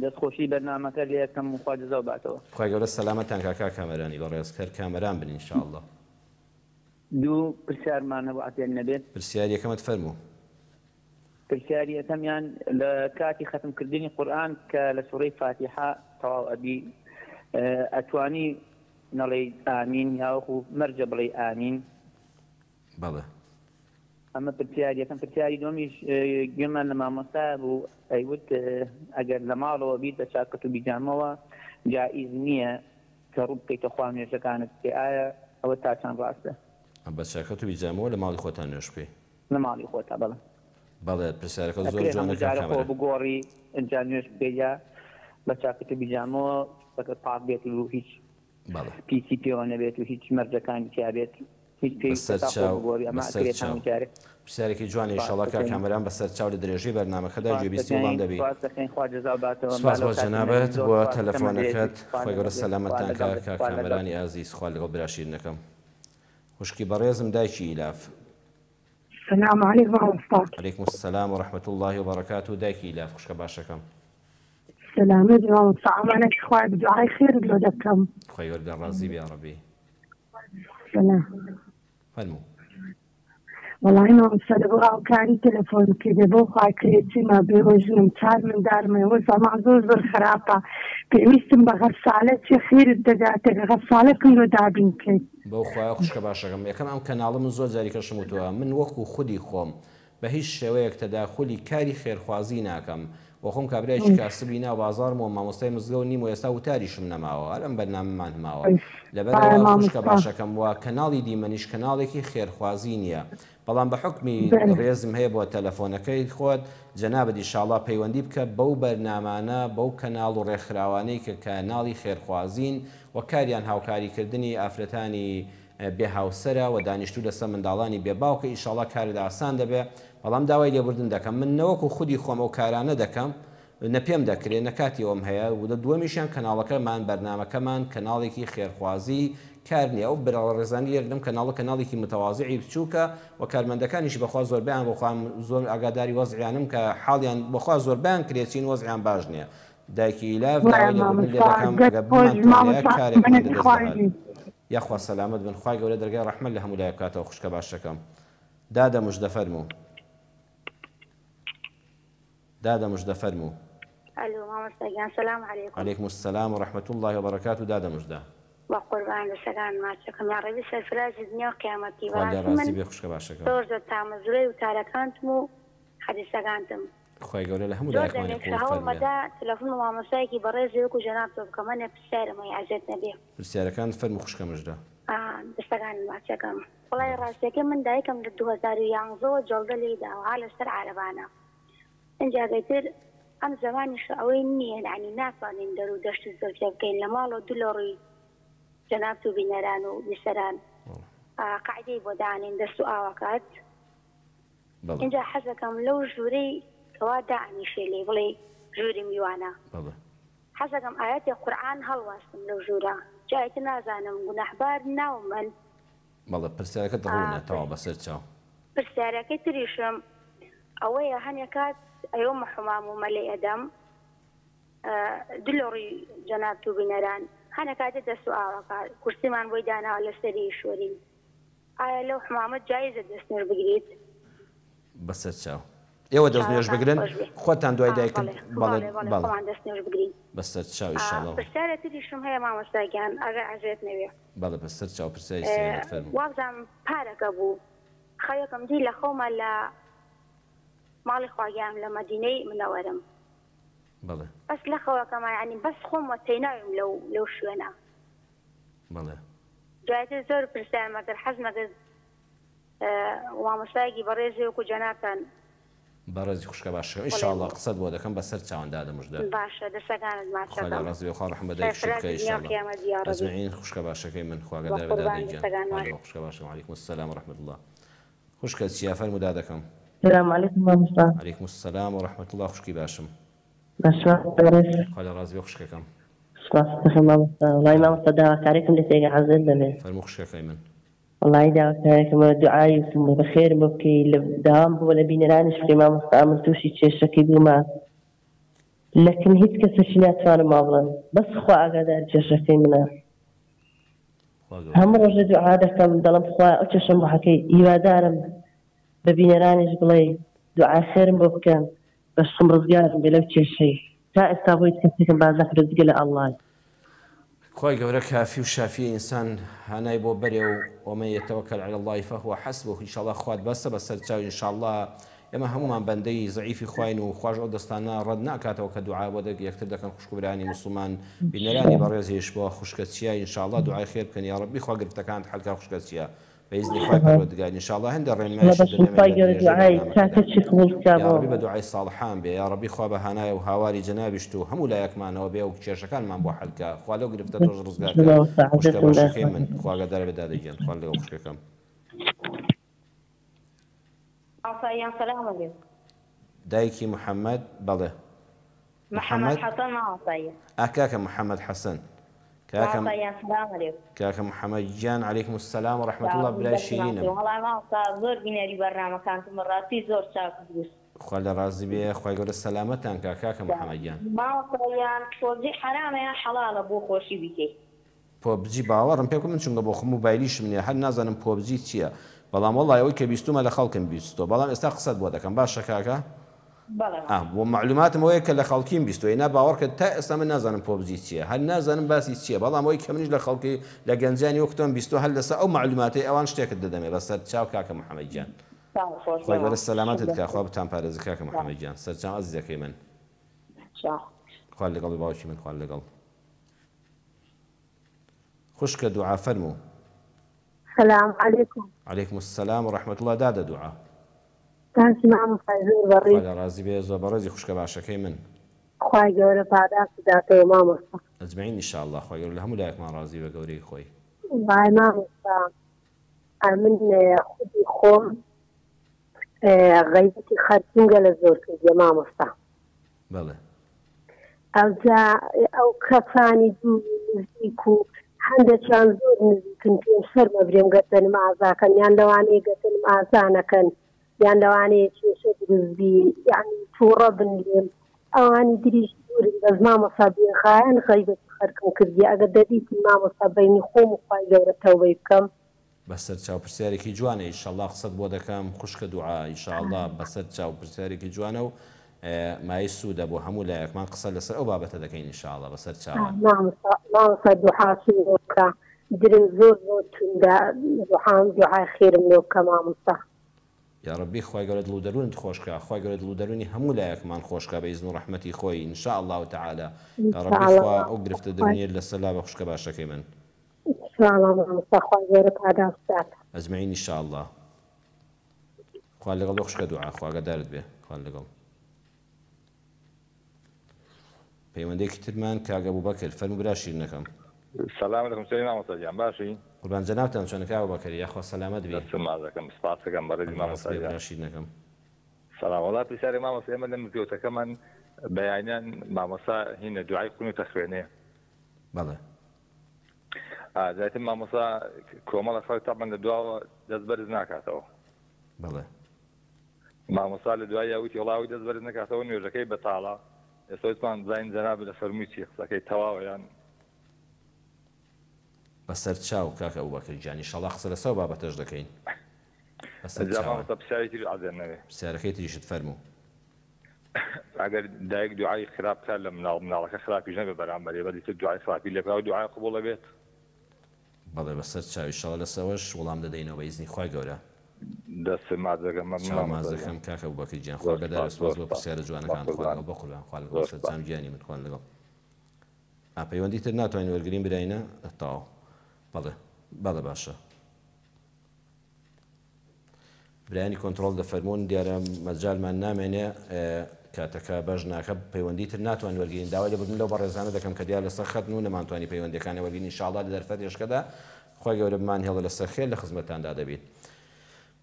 [SPEAKER 2] دەستخۆشی بەرنامەکە لێ یەکەم و خوا جەزا باتەوە.
[SPEAKER 1] خوای گەورە سەلامەتان کاک کامەرانی بەڕێز. کەر کامەران بن ئینشاءالله.
[SPEAKER 2] دوو پرسیارمان هەبوو ئەتێن نەبێت.
[SPEAKER 1] پرسیاری یەکەمت فەرموو.
[SPEAKER 2] پرسیاری یەکەمیان لە کاتی ختمکردنی قورئان کە لە سوورەی فاتیحە تەواو ئەبی ئەتوانی نەڵێی ئامین یاوەکو مەرجە بڵێ ئامین.
[SPEAKER 1] بەڵێ
[SPEAKER 2] ئەمە پرسیاری یەکەم. پرسیاری دومیش گوێمان لە مامۆستا بوو ئەیوت ئەگەر لە ماڵەوە بیت بە چاکەت و بیجامەوە جائیز نییە کە ڕوو بکەیتە خوا نوێژەکانت پێ. ئایا ئەوە تا چەند ڕاستە؟
[SPEAKER 1] بە چاکەت و بیجامەوە لە ماڵی خۆتان نوێژ بکەی؟
[SPEAKER 2] لە ماڵی خۆتا. بەڵێ
[SPEAKER 1] بەڵێ پرسیارەکە زۆر جوانە
[SPEAKER 2] خۆ بگۆڕی ئەنجا نوێژ بکەیە بە چاکەت و بیجامەوە بەکە پاک بێت و هیچ پیسی پێوە نەبێت و هیچ مەرجەکانی تیا بێت.
[SPEAKER 1] پرسیارێکی جوانی ئینشاءالله کاک کامەران بەسەر چاو لە درێژەی بەرنامەکەدا گوێبیستی وڵام دەبی. سپاس بۆ جەنابەت بۆ تەلەفۆنەکەت. خۆی گەورە سەلامەتتان کاک کامەرانی ئازیز. خوا لەگەڵ براشیرنەکەم. خوشکی بەڕێزم دایکی ئیلاف.
[SPEAKER 3] السلام عليكم.
[SPEAKER 1] عليكم السلام ورحمة الله وبركاته. دایکی ئیلاف خوشکە باشەکەم.
[SPEAKER 3] سلامة جواب صعبانك خواه بدعاي خير بلودكم.
[SPEAKER 1] خواه يورد الرازي بيا ربي.
[SPEAKER 3] سلام.
[SPEAKER 1] فلمو.
[SPEAKER 3] والله إنه صدقوا كان تلفون كده بوخا كريتي ما بيوجنم تار من دار ما يوزع معزوز بالخرافة بيوستم بغسالة خير الدجاتك غسالة كله دابين كي.
[SPEAKER 1] بوخا خوشك باشكم. يكم أم كنال من زوج ذلك الشموتوا من وقو خدي خوم به هیچ شێوەیەک تەداخلی کاری خێرخوازی ناکەم وەخۆم کابرایکی کاسبی ناو بازارم و مامۆستای مزگەوت نیم و ئێستا وتاریشم نەماوە هەر ئەم بەرنامەمان هەماوە لەبەرەوە خوشکە باشەکەم وە کەناڵی دیمەنیش کەناڵێکی خێرخوازی نییە بەڵام بە حکمی ڕێزم هەیە بۆ تەلەفۆنەکەی خۆت جەنابەت ئینشاڵڵا پەیوەندی بکە بەو بەرنامانە بەو کەناڵ و ڕێکخراوانەی کە کەناڵی خێرخوازین و کاریان هاوکاریکردنی ئافرەتانی بێ هاوسەرە و دانیشتوو لەسەر منداڵانی بێباوکە ئینشاڵڵا کارت ئاسان دەبێت بەڵام داوای لێبوردن دەکەم من نەوەکو خودی خۆم ئەو کارانە دەکەم نە پێم دەکرێت نەکاتی ئەوم هەیە و لە دووەمیشیان کەناڵەکەمان بەرنامەکەمان کەناڵێکی خێرخوازی کار نییە ئەو بەراوە ڕێزانی لێردم کەناڵێکی متەواضعی بچووکە و کارمەندەکانیش بەخوا زۆربیان بۆخوام زۆر ئاگاداری وەزعیانم کە حاڵیان بەخوا زۆربیان کرێچین وەزعیان باش نییە دایکی لاف داوای لێبوردن لێ دەکەم یاخوا سەلامت بن خوای گەورە دەرگای ڕەحمەت لە هەموو لای بکاتەوە خوشکە باشەکەم دادە موژدە فەرموو دادە موژدە فەرموو
[SPEAKER 4] الو مامۆستاگیان سەلام عەلەیکوم
[SPEAKER 1] عەلەیکم السەلام وڕەحمەت الله وبەرەکاتوه دادە موژدە
[SPEAKER 4] با قوربان لەسەران ماچەکەم یا ڕێبی سەرفرازی دنیا و قیامەتی
[SPEAKER 1] خوا ڕازی بێ خوشکە باشەکەم
[SPEAKER 4] زۆر زۆر تامەزرەی و تارەکانتم و حەدیسەکانتم
[SPEAKER 1] خوای گەورە لە هەموو لایەکمانێک
[SPEAKER 4] هەوڵمەدا تەلەفۆن و مامۆستایەکی بەڕێز وەکو جەناب تۆ بکەم منە پرسیارەمەی عەزێت نەبێ
[SPEAKER 1] پرسیارەکان فەرموو خوشکە موژدە
[SPEAKER 4] دەستەکان ماچەکەم وڵای ڕاستیەکە من دایکم لە 2011ەوە جەڵدە لێداوە لەسەر عارەبانە ئەنجاگەیتر ئەم زمانیش ئەوەی نییە عنی ناتوانین دەرو دەشت زۆر پێ بکەین لە ماڵەوە دوو لە ڕووی جەناب و بینەران و بیسەران قاعدەی بۆ دانین دەست و ئاوەکات اینجا حەزەکەم لەو ژوورەی کەوا دائنیشێ لێ بڵێ ژووری میوانە حەزەکەم ئاەتی قورئان هەڵواستم لەو ژوورە جایتە نازانم گونەحبار ناوم من
[SPEAKER 1] بەڵێ پرسیارەکەت ڕوونە تەواو بەسەر چاو
[SPEAKER 4] پرسیارەکەی تریشم ئەوەیە هەنێکات ئەومە حمام و مەلێ ئەدەم دلۆڕی جەناب و بینەران هەنێکاتە دەست و ئاوەکە کورسیمان بۆی داناوە لەسەری شوۆرین ئایا لەو حمامەت جایزە دەستنوێژ بگریت
[SPEAKER 1] بەسەر چاو ئێوە دەستنوێژ بگرن خۆتان دوای دایکن
[SPEAKER 4] دەستنوێژ بگرین
[SPEAKER 1] بەسەر چاو ئینشاڵڵا
[SPEAKER 4] پرسیارە تریشم هەیە مامۆستاگیان ئەگەر عەزێت نەوێ
[SPEAKER 1] بەڵێ بەسەر چاو پرسیاری سێنت فەرموو
[SPEAKER 4] وابزانم پارەکە بوو خەوێکم دی لە خۆمە لە ماڵی خواگیان لە مەدینەی منەوەرم
[SPEAKER 1] بەڵێ
[SPEAKER 4] بەس لە خەوەکەمە ینی بەس خۆمە تێناویم لەو شوێنە
[SPEAKER 1] بەڵێ
[SPEAKER 4] جایتر زۆر پرسیارم ئەگەر حەز نەکرد مامۆستایەکی بەڕێزی وەکو جەنابتان
[SPEAKER 1] بەڕێزی خوشکە باشە ئینشاڵڵا قسەت بۆ دەکەم بەسەر چاوەندا دەمژدە
[SPEAKER 4] باشە دەستەکانت ماچەکەم
[SPEAKER 1] ڕازی بێ خوا ڕەحمەت دایک شکر ئینشاڵڵا ئەجمعین خوشکە باشەکەی من خوا گەدار بەدادەیجان خوشکە باشە وعەلەیکم السەلام وڕەحمەت الله خوشکە چیا فەرموو دادەکەم
[SPEAKER 5] السلام عليكم مامۆستا
[SPEAKER 1] عەلەیکم السەلام وڕەحمەت الله خوشکی باشم خوا لە ڕازی بێ خوشکەکەم
[SPEAKER 5] سپاس دەکەم مامۆستا وڵای مامۆستا داواکاریکم لە تێگە حەزت دەبێت
[SPEAKER 1] فەرموو خوشکەکەی من
[SPEAKER 5] وڵای داواکاریکم دوعای وتم بەخێر بۆ بکەی لە داوام بووە لە بینەرانیش بکەی مامۆستا من تووشی کێشەکەی بوومە لەکن هیچ کەسێکی ناتوانم وا بڵێم بەس خوا ئاگادار کێشەکەی منە هەموو ڕۆژە دوعا دەکەم دەڵم خوا ئەو کێشەم بۆ حەکەی هیوادارم بە بینەرانیش بڵێ دوعای خێرم بۆ بکەن بەشم ڕزگارم بێ لەو کێشەی تا ئێستا بۆ هیچ کەسێکم باز نەکرد جگە لە ئەڵڵای
[SPEAKER 1] خوای گەورە کافی و شافی ئینسان هەنای بۆ بەرێ و ومن یتەوەکەل علی الله فهو حسبه ئینشاءالله خوات بەسە بەسەر چاو ئینشاءالله ئێمە هەمومان بەندەی زەعیفی خوین و خواش ئەو دەستانە ڕەت ناکاتەوە کە دوعا بۆ یەکتر دەکەن خوشکبرانی مسلمان بینەرانی بەڕێزیش بۆ خوشکەچیە ئینشاءالله دوعای خێر بکەن یا ڕەبی خوا گرفتەکانت حەلکا خوشکەچیە بإذن خوای پەروەردگار ئینشاءالله هەندێک ڕێنمایشی بەدوعای ساڵحان بێ یا ڕەبی خوا بە هەنایە و هاواری جەنابیشت و هەموو لایەکمانەوە بێ و کێشەکانمان بۆ حەلکا خوا لەو گرفتە تۆش ڕزگار خوشکە باشەکەی من خوا گەدار بێ دادەگیان خوا لەو خوشکەکەم دایکی محەممەد بەڵێ
[SPEAKER 4] محەممەد حەسەن
[SPEAKER 1] ئاکاکە محەممەد حەسەن کاکە محەممەد گیان عەلەیکم السەلام وڕەحمەت الله برای شیرینم
[SPEAKER 4] زۆر بینەری بەرنامەکانتم ڕاستی زۆر چاک دروست
[SPEAKER 1] خوا لە ڕازی بێ خوای گەورە سەلامەتان کاکە محەممەد گیان
[SPEAKER 4] ماوەیان تۆزی حرامەیە حەڵالە بۆ خۆشی بکەیت
[SPEAKER 1] پۆبجی باوەڕم پێ من چونکە بۆ خۆم موبایلیشم نییە هەر نازانم پۆبجی چییە بەڵام وەڵای ئەوەی کە بیستومە لە خەڵکم بیستۆ بەڵام ئێستا قسەت بۆ دەکەم باشە کاکە بۆ معلوماتم ئەوەیە کە لە خەڵکیم بیستۆی نا باوەڕکرد تا ئێستا من نازانم پۆبجی چییە هەر نازانم باسی چییە بەڵام ئەوەی کە منیش لە خەڵکی لە گەنجانی وەکتۆم بیستۆ هەر لەسەر ئەو معلوماتی ئەوان شتێکت دەدەمێ بەسەر چاو کاکە محەممەد گیان خۆی بەرە سەلامەتت کا خوا بتان پارێزی کاکە محەممەد گیان سەرچاو ئەزیزەکەی من خوال لەگەڵی باوکی من خوال لەگەڵ خوشکە دوعا فەرموو.
[SPEAKER 3] السلام عليكم.
[SPEAKER 1] عليكم السلام ورحمة الله. دادا دوعا.
[SPEAKER 3] تاسي مامۆستا زۆر بەڕێز.
[SPEAKER 1] خوا لە ڕازی بێ زۆر بەڕێزی خوشکە باشەکەی من.
[SPEAKER 3] خوای گەورە پاداشت بداتەوە مامۆستا.
[SPEAKER 1] ئەجمعین ئینشاءالله خوای گەورە لە هەموو لایەکمان ڕازی بە گەورەی خۆی.
[SPEAKER 3] وای مامۆستا من خودی خۆم غەیبەتی خەرچینگە لە زۆر کردیە مامۆستا.
[SPEAKER 1] بەڵێ.
[SPEAKER 3] ئەو کەسانی دوو نزیک و هەندێکیان زۆر نزیکن پێم شەرمە برێم گەتنم ئازاکەن یان لەوانەیە گەتنم ئازانەکەن یان لەوانەیە کێشە دروستبی یعنی تووڕە بن لێم ئەوانی دریش دوورن بەس مامۆستا بێخایەن غەیبەتی خەرکم کردی ئەگەر دەدیتن مامۆستا بەینی خۆم و خوای گەورە تەوبەی بکەم
[SPEAKER 1] بەسەر چاو پرسیارێکی جوانە ئینشاءالله قسەت بۆ دەکەم خوشکە دوعا ئینشاءالله بەسەر چاو پرسیارێکی جوانە و مای سوودە بۆ هەموو لایەکمان قسە لەسەر ئەو بابەتە دەکەین ئینشاءالله بەسەر چاوان.
[SPEAKER 3] مامۆستا دوعاسی بکە درم زۆر زۆر توندە دوعای خێرم لێ بکە مامۆستا.
[SPEAKER 1] یا ربی خوای گەورە دڵ و دەروونت خۆشکە خوای گەورە دڵ و دەرونی هەموو لایەکمان خۆشکە بە ئیزن و ڕەحمەتی خۆی ئینشاءالله تعالی. یا ربی خوا ئەو گرفتە دەرونیت لەسەر لا بە خوشکە باشەکەی من.
[SPEAKER 3] ئینشاءالله مامۆستا خوای گەورە پاداشت بدات.
[SPEAKER 1] ئەجمعین ئینشاءالله. خوا لەگەڵ خوشکە دوعا خوا ئاگادارت بێ خوا لەگەڵ. پەیوەندێکی ترمان کاک ئەبوبەکر فەرموو برا شیرنەکەم.
[SPEAKER 6] سلام علیکم سەری مامۆستا گیان باشی؟
[SPEAKER 1] قوربان جەنابتان چۆنە کاک ئەبوبەکر یاخوا سەلامەت بێ.
[SPEAKER 6] دەستم باز دەکەم سپاس دەکەم بەڕێزی مامۆستا گیان.
[SPEAKER 1] برا شیرنەکەم.
[SPEAKER 6] سلام وڵات پرسیاری مامۆستا ئێمە لە مزگەوتەکەمان بەیانیان مامۆستا هینە دوعای قونوت دەخوێنێ.
[SPEAKER 1] بەڵێ.
[SPEAKER 6] زایتر مامۆستا کۆمەڵە خەڵک تاقەن لە دواوە دەست بەرز ناکاتەوە.
[SPEAKER 1] بەڵێ.
[SPEAKER 6] مامۆستا لە دوای یاوتی وڵاوی دەست بەرز نکاتەوە نوێژەکەی بەتاڵە. ئێستا وتمان زین جەناب لە فەرمووی چی قسەکەی تەواوە یان
[SPEAKER 1] بەسەر چاو کاک ئەبوبەکر گیان ئینشاڵڵا قسە لەسەر بابەتەش دەکەین. بەسەر چاوە
[SPEAKER 6] پرسیارێکی عەزیز نەوێ.
[SPEAKER 1] پرسیارەکەی تریشت فەرموو.
[SPEAKER 6] ئەگەر دایک دوعای خراپ کات لە مناڵەکە خراپیش نەبێ بەرامبەرێ بەدی تر دوعای خراپی لێ بکات و دوعای قبوڵە بێت.
[SPEAKER 1] بەڵێ بەسەر چاوی ئینشاڵڵا لەسەوەش وەڵام دەدەینەوە بە ئیزنی خوای گەورە.
[SPEAKER 6] دەست مازەکەم
[SPEAKER 1] مازەکەم کاک ئەبوبەکر گیان خوا بەدار سپاس بۆ پرسیارە جوانەکان خوا لەگەڵ بە قوربان خوا لەگەڵ سەرجەم گیانی من خوان لەگەڵ. پەیوەندی تر ناتوانین وەرگرین براینە تاو. بەڵێ بەڵێ باشە. برایانی کۆنتڕۆڵ دەفەرموون دیارە مەجالمان نامێنێ کاتەکە بەش ناکە پەیوەندی تر ناتوانین وەرگین داوای لەبوردن لەو بەڕێزانە دەکەم کە دیار لەسەر خەتن و نەمانتوانی پەیوەندەکانی وەرگین ئینشاڵڵا لە دەرفەت ێشکەدا خوای گەورە بمان هێڵە لەسەر خێر لە خزمەتاندا دەبێت.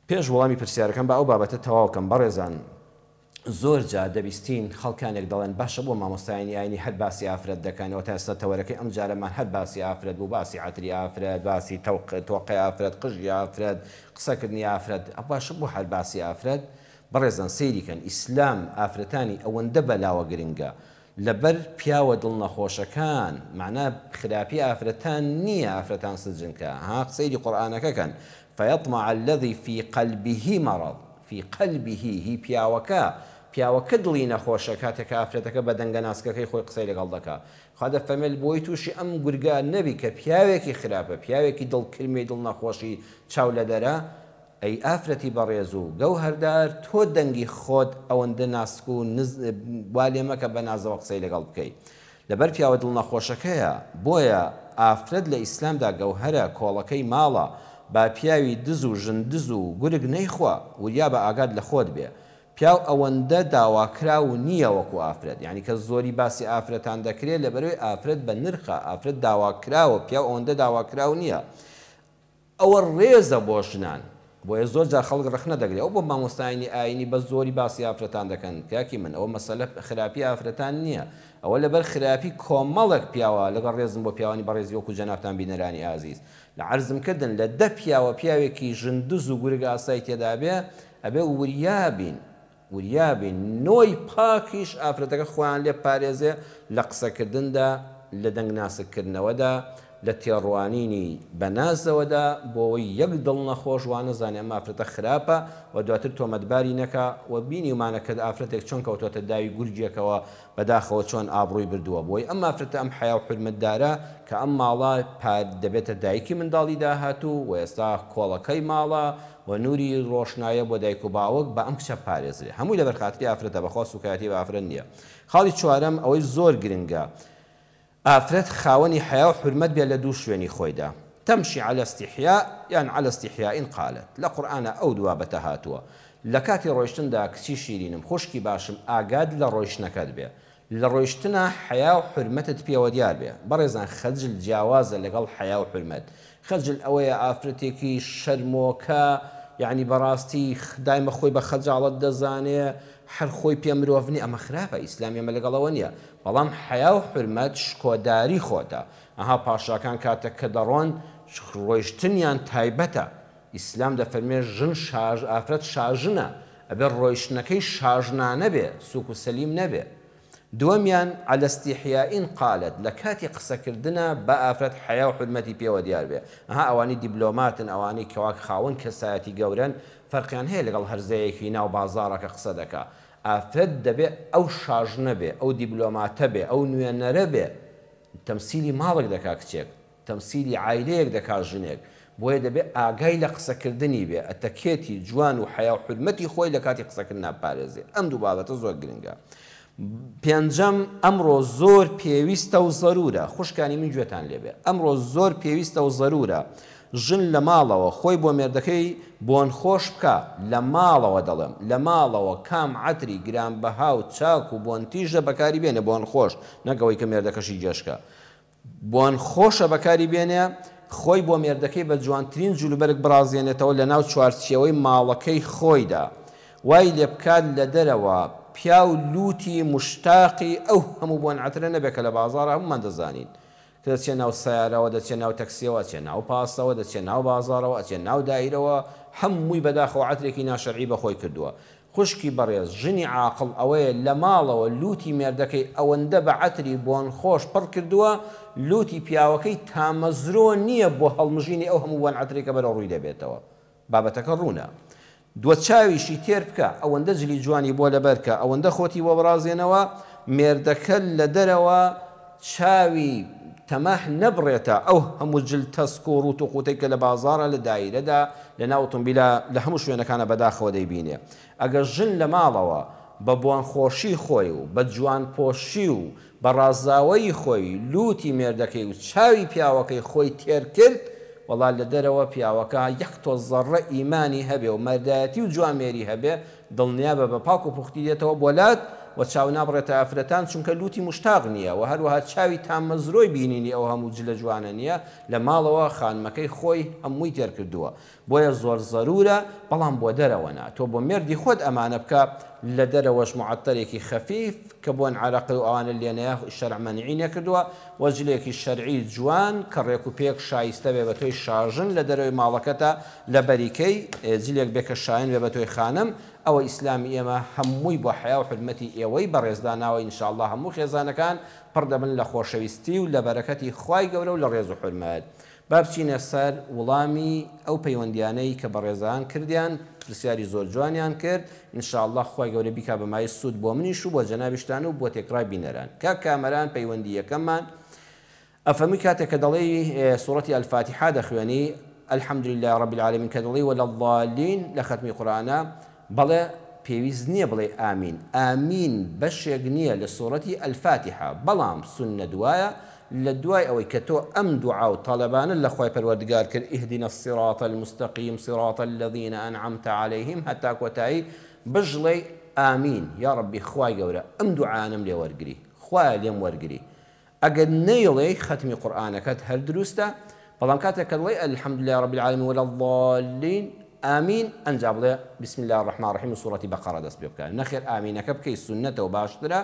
[SPEAKER 1] پێش وەڵامی پرسیارەکەم بە ئەو بابەتە تەواو بکەم بەڕێزان زۆر جا دەبیستین خەڵکانێک دەڵێن باشە بۆ مامۆستایانی ئاینی هەر باسی ئافرەت دەکەنەوە تا ئێستا تەوەرەکەی ئەم جارەمان هەر باسی ئافرەت بوو باسی عەتری ئافرەت باسی تۆقەی ئافرەت قژی ئافرەت قسەکردنی ئافرەت باشە بۆ هەر باسی ئافرەت. بەڕێزان سەیریکەن ئیسلام ئافرەتانی ئەوەندە بەلاوە گرنگە لەبەر پیاوە دڵ نەخۆشەکان معنە خراپی ئافرەتان نییە ئافرەتان سجنکە ها سەیری قورئانەکەکەن فيطمع الذي في قلبه مرض في قلبه هی پیاوەکە دڵی نەخۆشە کاتێک ئافرەتەکە بە دەنگە ناسکەکەی خۆی قسەی لەگەڵ دەکات خوا دەفەرمێت بۆی تووشی ئەم گورگە نەبی کە پیاوێکی خراپە پیاوێکی دڵکرمی دڵ نەخۆشی چاو لە دەرە ئەی ئافرەتی بەڕێز و گەوهەردار تۆ دەنگی خۆت ئەوەندە ناسک و والێ مەکە بە نازەوە قسەی لەگەڵ بکەیت لەبەر پیاوە دڵ نەخۆشەکەیە بۆیە ئافرەت لە ئیسلامدا گەوهەرە کۆڵەکەی ماڵە با پیاوی دز و ژندز و گورگ نەیخوا وریا بە ئاگاد لە خۆت بێ پیاو ئەوەندە داواکرا و نییە وەکو ئافرەت یعنی کە زۆری باسی ئافرەتان دەکرێت لەبەرەوەی ئافرەت بە نرخە ئافرەت داواکراوە پیاو ئەوەندە داواکرا و نییە ئەوە ڕێزە بۆ ژنان بۆیە زۆر جار خەڵک ڕخنە دەگرێت ئەو بۆ مامۆستایانی ئاینی بە زۆری باسی ئافرەتان دەکەن کاکی من ئەوە مەسەلە خراپی ئافرەتان نییە ئەوە لەبەر خراپی کۆمەڵێک پیاوە لەگەڵ ڕێزم بۆ پیاوانی بەڕێزی وەکو جەنابتان بینەرانی ئازیز لە عەرزمکردن لە دە پیاوێکی ژندز و گورگ ئاسای تێدا بێ ئەبێ وریابین نۆی پاکیش ئافرەتەکە خۆیان لێ پارێزێ لە قسەکردندا لە دەنگ ناسکردنەوەدا لە تێڕوانینی بەنازەوەدا بۆەوەی یەک دڵ نەخۆش وانە زانێ ئەم ئافرەتە خراپە و دواتر تۆمەتباری نەکا و بینیمانە کە ئافرەتێک چۆن کەوتۆتە داوی گورجێکەوە بەداخەوە چۆن ئابڕووی بردووە بۆی ئەم ئافرەتە ئەم حیا و حرمەتدارە کە ئەم ماڵە دەبێتە دایکی منداڵی داهاتوو و ئێستا کۆڵەکەی ماڵە و نوری ڕۆشنایە بۆ دایک و باوەک بە ئەم کچە پارێزرێ هەمووی لەبەر خاتری ئافرەتە بەخوا سوکایەتی بە ئافرەت نییە. خاڵی چوارەم ئەوەی زۆر گرنگە ئافرەت خاوەنی حیا و حرمەت بێ لە دوو شوێنی خۆیدا تەمشی على استحياء یان على استحياء قالت لە قورئانە ئەو دوا بەتە هاتووە لە کاتی ڕۆیشتندا کچی شیرینم خوشکی باشم ئاگاد لە ڕۆیشتنەکەت بێ لە ڕۆیشتنە حیا و حرمەتت پێوە دیار بێ بەڕێزان خەجل جیاوازە لەگەڵ حیا و حرمەت خەجل ئەوەیە ئافرەتێکی شەرمۆکە یعنی بەڕاستی دایمە خۆی بە خەجاڵت دەزانێ هەر خۆی پێ مرۆڤنی ئەمە خراپە ئیسلامی ئەمە لەگەڵەوە نییە بەڵام حیا و حرمەت شکۆداری خۆتە ئەها پاشاکان کاتێک کە دەڕۆن ڕۆیشتنیان تایبەتە ئیسلام دەفەرمێ ژن ئافرەت شاژنە ئەبێ ڕۆیشتنەکەی شاژنانە بێ سوک و سەلیم نەبێ. دووەمیان على استحياء قالت لە کاتی قسەکردنە بە ئافرەت حیا و حرمەتی پێوە دیار بێ ئەها ئەوانی دیبلۆماتن ئەوانەی کەواک خاوەن کەسایەتی گەورن فەرقیان هەیە لەگەڵ هەرزەیەکی ناو بازاڕەکە قسە دەکا ئافرەت دەبێ ئەو شاژنە بێ ئەو دیبلۆماتە بێ ئەو نوێنەرە بێ تەمسیلی ماڵێک دەکا کچێک تەمسیلی عایلەیەک دەکا ژنێک بۆیە دەبێ ئاگای لە قسەکردنی بێ ئەتەکێتی جوان و حیا و حرمەتی خۆی لە کاتی قسەکردنا پارێزێ ئەم دوو بابەتە زۆر گرنگە. پێنجەم ئەمڕۆ زۆر پێویستە و زەرورە خوشکانی من گوێتان لێبێ ئەمڕۆ زۆر پێویستە و زەرورە ژن لە ماڵەوە خۆی بۆ مێردەکەی بۆن خۆش بکە لە ماڵەوە دەڵێم لە ماڵەوە کام عەتری گرانبەها و چاک و بۆنتیژە بەکاری بێنێ بۆن خۆش نەگەوەی کە مێردەکەشی جێشکە بۆن خۆشە بەکاری بێنێ خۆی بۆ مێردەکەی بە جوانترین جلوبەرگ بڕازێنێتەوە لە ناو چوارچێوەی ماڵەکەی خۆیدا وای لێ بکات لە دەرەوە پیا و لوتی مشتاقی ئەو هەموو بۆن عەترە نەبێت کە لە بازاڕە هەمومان دەزانین کە دەچێت ناو سیارەوە دەچێت ناو تەکسیەوە ئەچێت ناو پاسەوە دەچێت ناو بازاڕەوە ئەچێت ناو دایرەوە هەمووی بەداخەوە عەترێکی ناشەرعی بەخۆی کردووە. خوشکی بەڕێز ژنی عاقڵ ئەوەیە لە ماڵەوە لوتی مێردەکەی ئەوەندە بە عەتری بۆن خۆش پڕ کردووە لوتی پیاوەکەی تامەزرۆ نییە بۆ هەڵمژینی ئەو هەموو بۆن عەترێکە بەرە ڕووی دەبێتەوە بابەتەکە ڕوونە. دووە چاویشی تێر بکە ئەوەندە جلی جوانی بۆ لەبەرکە ئەوەندە خۆتی بۆ بڕازێنەوە مێردەکە لە دەرەوە چاوی تەماح نەبڕێتە ئەو هەموو جل تەسک و ڕوت و قوتێک کە لە بازاڕە لە دایرەدا لە ناو ئۆتۆمبیلە لە هەموو شوێنەکانە بەداخەوە دەیبینێ ئەگەر ژن لە ماڵەوە بە بۆنخۆشی خۆی و بە جوان پۆشی و بە ڕازاوەی خۆی لوتی مێردەکەی و چاوی پیاوەکەی خۆی تێر کرد وەڵا لە دەرەوە پیاوەکە یەک تۆ زەڕە ئیمانی هەبێ و مەردایەتی و جوامێری هەبێ دڵنیابە بە پاک و پوختی دێتەوە بۆلات و چاو نابڕێتە ئافرەتان چونکە لوتی مشتاق نییە و هەروەها چاوی تامەزرۆی بینینی ئەو هەموو جلە جوانە نییە لە ماڵەوە خانمەکەی خۆی هەمووی تێر کردووە بۆیە زۆر زەرورە بەڵام بۆ دەرەوەنا تۆ بۆ مێردی خۆت ئەمانە بکە لە دەرەوەش معەتەرێکی خەفیف کە بۆن عەرەقی و ئەوانە لێنەیە شەرع مەنعی نەکردووە وەجلێکی شەرعی جوان کە ڕێک و پێک شایستە بێ بە تۆی شاژن لە دەرەوەی ماڵەکەتە لە بەریکەی جلێک بێکە شاین بێ بە تۆی خانم ئەوە ئیسلامی ئێمە هەمووی بۆ حیا و حرمەتی ئێوەی بەڕێزداناوە ئینشاءالله هەموو خێزانەکان پڕ دەبن لە خۆشەویستی و لە بەرەکەتی خوای گەورە و لە ڕێز و حرمەت. با بچینە سەر وڵامی ئەو پەیوەندیانەی کە بەڕێزان کردیان پرسیاری زۆر جوانیان کرد ئینشاءالله خوای گەورە بیکا بەمای سوود بۆ منیش و بۆ جەنابیشتان و بۆ تێکڕای بینەران. کاک کامەران پەیوەندی یەکەممان ئەفەرمی کاتێک کە دەڵێ سوڕەتی ئەلفاتیحا دەخوێنی الحەمد لله رب العالمین کە دەڵێ وەلا الضالین لە ختمی قورئانە بەڵێ پێویست نییە بڵێ ئامین ئامین بەشێک نییە لە سوڕەتی ئەلفاتیحا بەڵام سوننە دوایە لە دوای ئەوەی کە تۆ ئەم دوعا و تەڵەبانە لە خوای پەروەردگار کرد اهدنا الصراط المستقيم صراط الذين أنعمت عليهم هەتا کۆتایی بژڵێ ئامین یا ڕەبی خوای گەورە ئەم دوعانم لێ وەرگری خوایە لێم وەرگری ئەگەر نەیڵێ ختمی قورئانەکەت هەر دروستە بەڵام کاتێک کە دڵێ الحەمد لله رب العالمین ولا الضالین ئامین ئەنجا بڵێ بسم الله الرحمن الرحیم و سوڕەتی بەقەرە دەست پێ بکە نەخێر ئامینەکە بکەی سوننەتەوە باشترە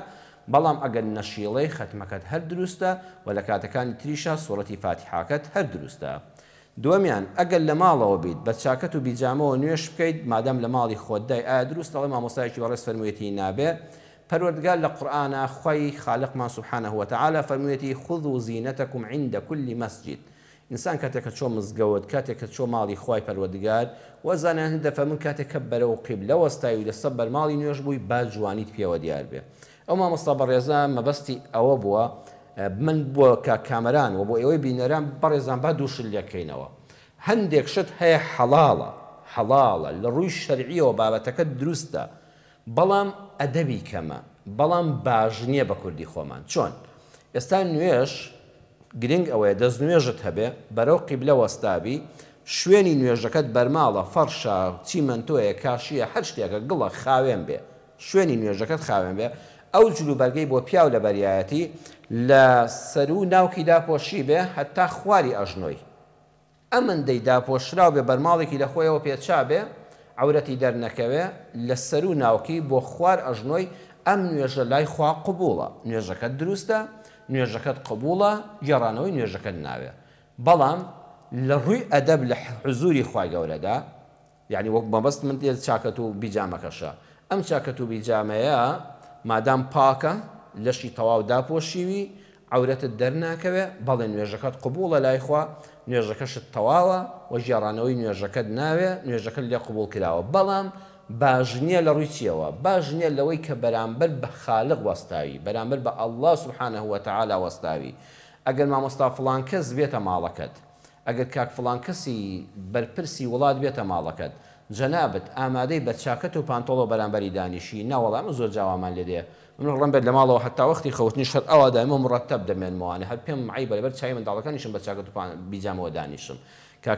[SPEAKER 1] بەڵام ئەگەر نەشیڵەی ختمەکەت هەر دروستە و لە کاتەکانی تریشە سوڕەتی فاتیحاکەت هەر دروستە. دووەمیان ئەگەر لە ماڵەوە بیت بە چاکەت و بیجامەوە نوێش بکەیت مادام لە ماڵی خۆتدای ئایا دروست دەڵێ مامۆستایەکی بەڕێز فەرموویەتی نابێ پەروەردگار لە قورئانە خوای خالقمان سبحانه وتعالى فەرموویەتی خذوا زینەتەکم عند كل مسجد. ئینسان کاتێک کە چۆ مزگەوت کاتێک کە چۆ ماڵی خوای پەروەردگار وەزانان دەفەرمون کاتێک کە بەرەو قیبلە وەستاوی لەسەر بەرماڵی نوێژ بووی با جوانیت پێوە دیار بێ. ئەو مامۆستا بەڕێزان مەبەستی ئەوە بووە من بۆ کامەران و بۆ ئێوەی بینەران بەڕێزان با دووشت لێکەینەوە. هەندێک شت هەیە حەڵاڵە لە ڕووی شەرعیەوە بابەتەکە دروستە بەڵام ئەدەبی کەمە بەڵام باش نییە بە کوردی خۆمان. چۆن ئێستا نوێژ گرنگ ئەوەیە دەست نوێژت هەبێ بەرەو قیبلە وەستابی شوێنی نوێژەکەت بەرماڵە فەرشە چیمەنتۆیە کاشیە هەر شتێکە گڵە خاوێن بێ شوێنی نوێژەکەت خاوێن بێ ئەو جلوبەرگەی بۆ پیاو لە بەریایەتی لە سەر و ناوکی داپۆشی بێ هەتا خواری ئەژنۆی ئەمەندەی داپۆشراو بێ بەرماڵێکی لە خۆیەوە پێچا بێ عورەتی دەرنەکەوێ لە سەر و ناوکی بۆ خوار ئەژنۆی ئەم نوێژە لای خوا قبوڵە نوێژەکەت دروستە نوێژەکەت قبوڵە گێڕانەوەی نوێژەکەت ناوێ بەڵام لە ڕووی ئەدەب لە حزوری خوای گەورەدا یعنی وەک مەبەست من دێت چاکەت و بیجامەکەشە ئەم چاکەت و بیجامەیە مادام پاکە لەشی تەواو داپۆشیوی عورەتت دەرناکەوێ بەڵێ نوێژەکەت قبوڵە لای خوا نوێژەکەشت تەواوە و گێڕانەوەی نوێژەکەت ناوێ نوێژەکەت لێ قبوڵ کراوە بەڵام باش نییە لە ڕووی چیەوە باش نییە لەوەی کە بەرامبەر بە خالق وەستاوی بەرامبەر بە ئەڵڵا سوبحانەه وتەعالا وەستاوی ئەگەر مامۆستا فڵان کەس بێتە ماڵەکەت ئەگەر کاک فڵان کەسی بەرپرسی وڵات بێتە ماڵەکەت جەنابەت ئامادەی بە چاکەت و پانتۆڵۆ بەرامبەری دانیشی ناوەڵام زۆر جاوامان لێ دێ من ڕەم بێت لە ماڵەوە هەتا وەختی خەوتنی شەر ئەوە دائمە مڕەتەب دەمێنمەوانە هەر پێم عیبە لەبەر چای منداڵەکانیشم بە چاکەت و بیجامەوە دانیشم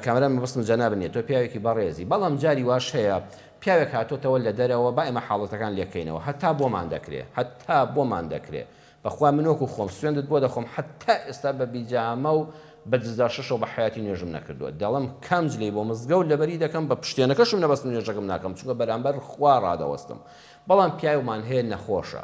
[SPEAKER 1] کامەران مەبەستم جەنابە نییە تۆ پیاوێکی بەڕێزی بەڵام جاری واش هەیە پیاوێک هاتۆتەوە لە دەرەوە با ئێمە حاڵەتەکان لێکەینەوە هەتا بۆمان دەکرێت بەخوا من وەکو خۆم سوێندت بۆ دەخۆم هەتا ئێستا بە بیجامە و بە 2006 بە حیاتی نوێژم نەکردووە دەڵم کامجلی بۆ مزگەوت لەبەری دەکەم بە پشتێنەکەشم نەبەست نوێژەکەم ناکەم چونکە بەرامبەر خوا ڕادەوەستم بەڵام پیاومان هەیە نەخۆشە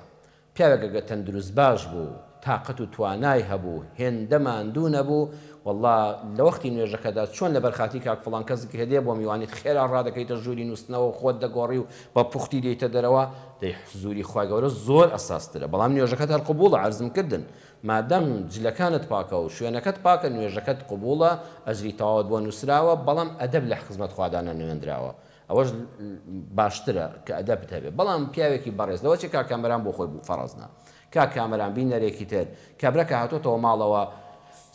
[SPEAKER 1] پیاوێکەگە تەندروست باش بوو تااقەت و توانای هەبوو هێندەمان دوو نەبوو والله لە وەختی نوێژەکەدا چۆن لە بەرخاتی کاک فڵان کەسێک هەدێ بۆ میوانیت خێرا ڕادەکەیتە ژووری نووسنەوە خۆت دەگۆڕی و بە پوختی دێتە دەرەوە دەی حزوری خوای گەورە زۆر ئەساسترە بەڵام نوێژەکەت هەر قبوڵە عەرزم کردن مادەم جلەکانت پاکە و شوێنەکەت پاکە نوێژەکەت قبوڵە ئەجری تەواوت بۆ نووسراوە بەڵام ئەدەب لە خزمەت خوادانە نوێندراوە ئەوەش باشترە کە ئەدەبت هەبێ بەڵام پیاوێکی بەڕێز لەوە چ کاکامەران بۆ خۆی بوو فەرەزنا کاکامەران بینەرێکی تر کابرەکە هاتۆتەوە ماڵەوە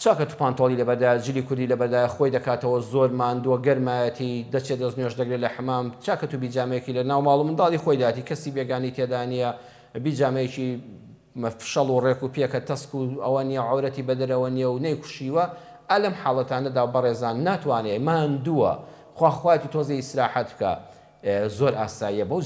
[SPEAKER 1] چاکە تو پانتۆڵی لەبەردایە جلی کوردی لەبەردایە خۆی دەکاتەوە زۆر ماندووە گەرمایەتی دەچێت دەست نوێژ دەگرێت لە حمام چاکە تو بیجامەیەکی لە ناو ماڵ و منداڵی خۆی داتی کەسی بێگانی تێدا نیە بیجامەیەکی مەفشەڵ و ڕێک و پێکە تەسک و ئەوە نیە عورەتی بەدەرەوە نیە و نەیکوشیوە ئەلەم حاڵەتانەدا بەڕێزان ناتوانێت ماندووە خواخواتی تۆزی ئیسراحەت بکە زۆر ئاساییە بەو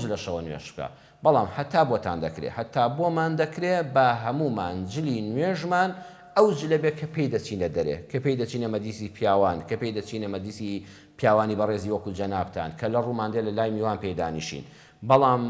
[SPEAKER 1] جلەشەوە نوێش بکە بەڵام هەتا بۆتان دەکرێت هەتا بۆمان دەکرێت بە هەمومان جلی نوێژمان ئەو جلە بێت کە پێی دەچینە دەرێ کە پێی دەچینە مەدیسی پیاوان کە پێی دەچینە مەدیسی پیاوانی بەڕێزی وەکو جەنابتان کە لە ڕووماندێ لە لای میوان پێدانیشین بەڵام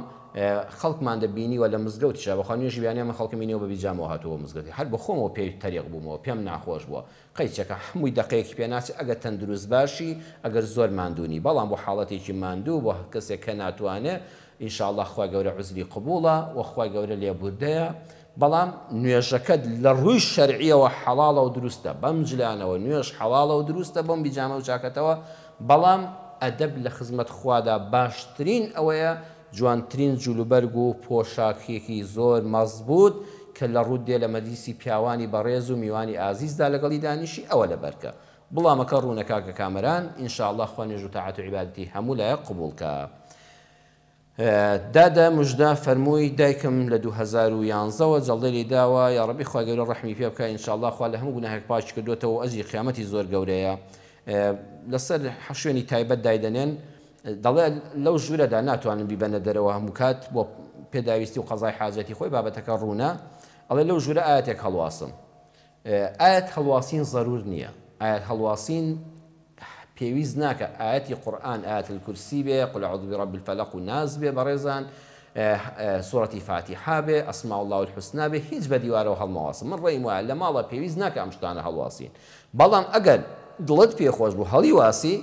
[SPEAKER 1] خەڵکمان دەبینیوە لە مزگەوتیشە بەخوا نوێژی بیانێ من خەڵکم بینیەوە بە بیجامەوە هاتووە مزگەوتی هەر بە خۆمەوە پێی تەریق بوومەوە پێم ناخۆش بووە قەیچەکە هەمووی دقەیەکی پێ ناچێت ئەگەر تەندروست باشی ئەگەر زۆر ماندوونی بەڵام بۆ حاڵەتێکی ماندوو بۆ کەسێک کە ناتوانێت ئینشاءالله خوای گەورە عوزری قبوڵە و خوای گەورە لێبوردەیە بەڵام نوێژەکەت لە ڕووی شەرعیەوە حەڵاڵە و دروستە بەم جلانەوە نوێژ حەڵاڵە و دروستە بۆم بیجامە و چاکەتەوە بەڵام ئەدەب لە خزمەت خوادا باشترین ئەوەیە جوانترین جلوبەرگ و پۆشاکێکی زۆر مەزبوط کە لە ڕوود دێ لە مەدیسی پیاوانی بەڕێز و میوانی ئازیزدا لەگەڵی دانیشی ئەوە لەبەرکە بڵامەکە ڕوونە کاکە کامەران ئینشاءالله خوا نوێژ و تاعەت و عیبادەتی هەموو لایە قبوڵکە دادا مژدا فەرمووی دایکم لە 2011ەوە جەڵدەی لێ داوە یا ڕەبی خوای گەورە ڕەحمی پێ بکە ئینشاءالله خوا لە هەموو گوناهێک پاک کردوێتەوە و ئەجری قیامەتی زۆر گەورەیە لەسەر شوێنی تایبەت دایدەنێن دەڵێ لەو ژوورەدا ناتوانن بیبەنە دەرەوە هەموو کات بۆ پێداویستی و قەزای حاجەتی خۆی بابەتەکە ڕوونە ئەڵێ لەو ژوورە ئاەتێک هەڵواسم ئاەت هەڵواسین ضرور نییە ئاەت هەڵواسین پێویست ناکە ئاەتی قورئان ئاەت الکورسی بێ قل أعوذ برب الفلق و ناز بێ بەڕێزان سوورەتی فاتحە بێ ئەسماء الله الحسنا بێ هیچ بە دیوارەوە هەڵمەواسم من ڕێیم وایە لە ماڵە پێویست ناکە ئەم شتانە هەڵواسین بەڵام ئەگەر دڵت پێخۆش بوو هەڵی واسی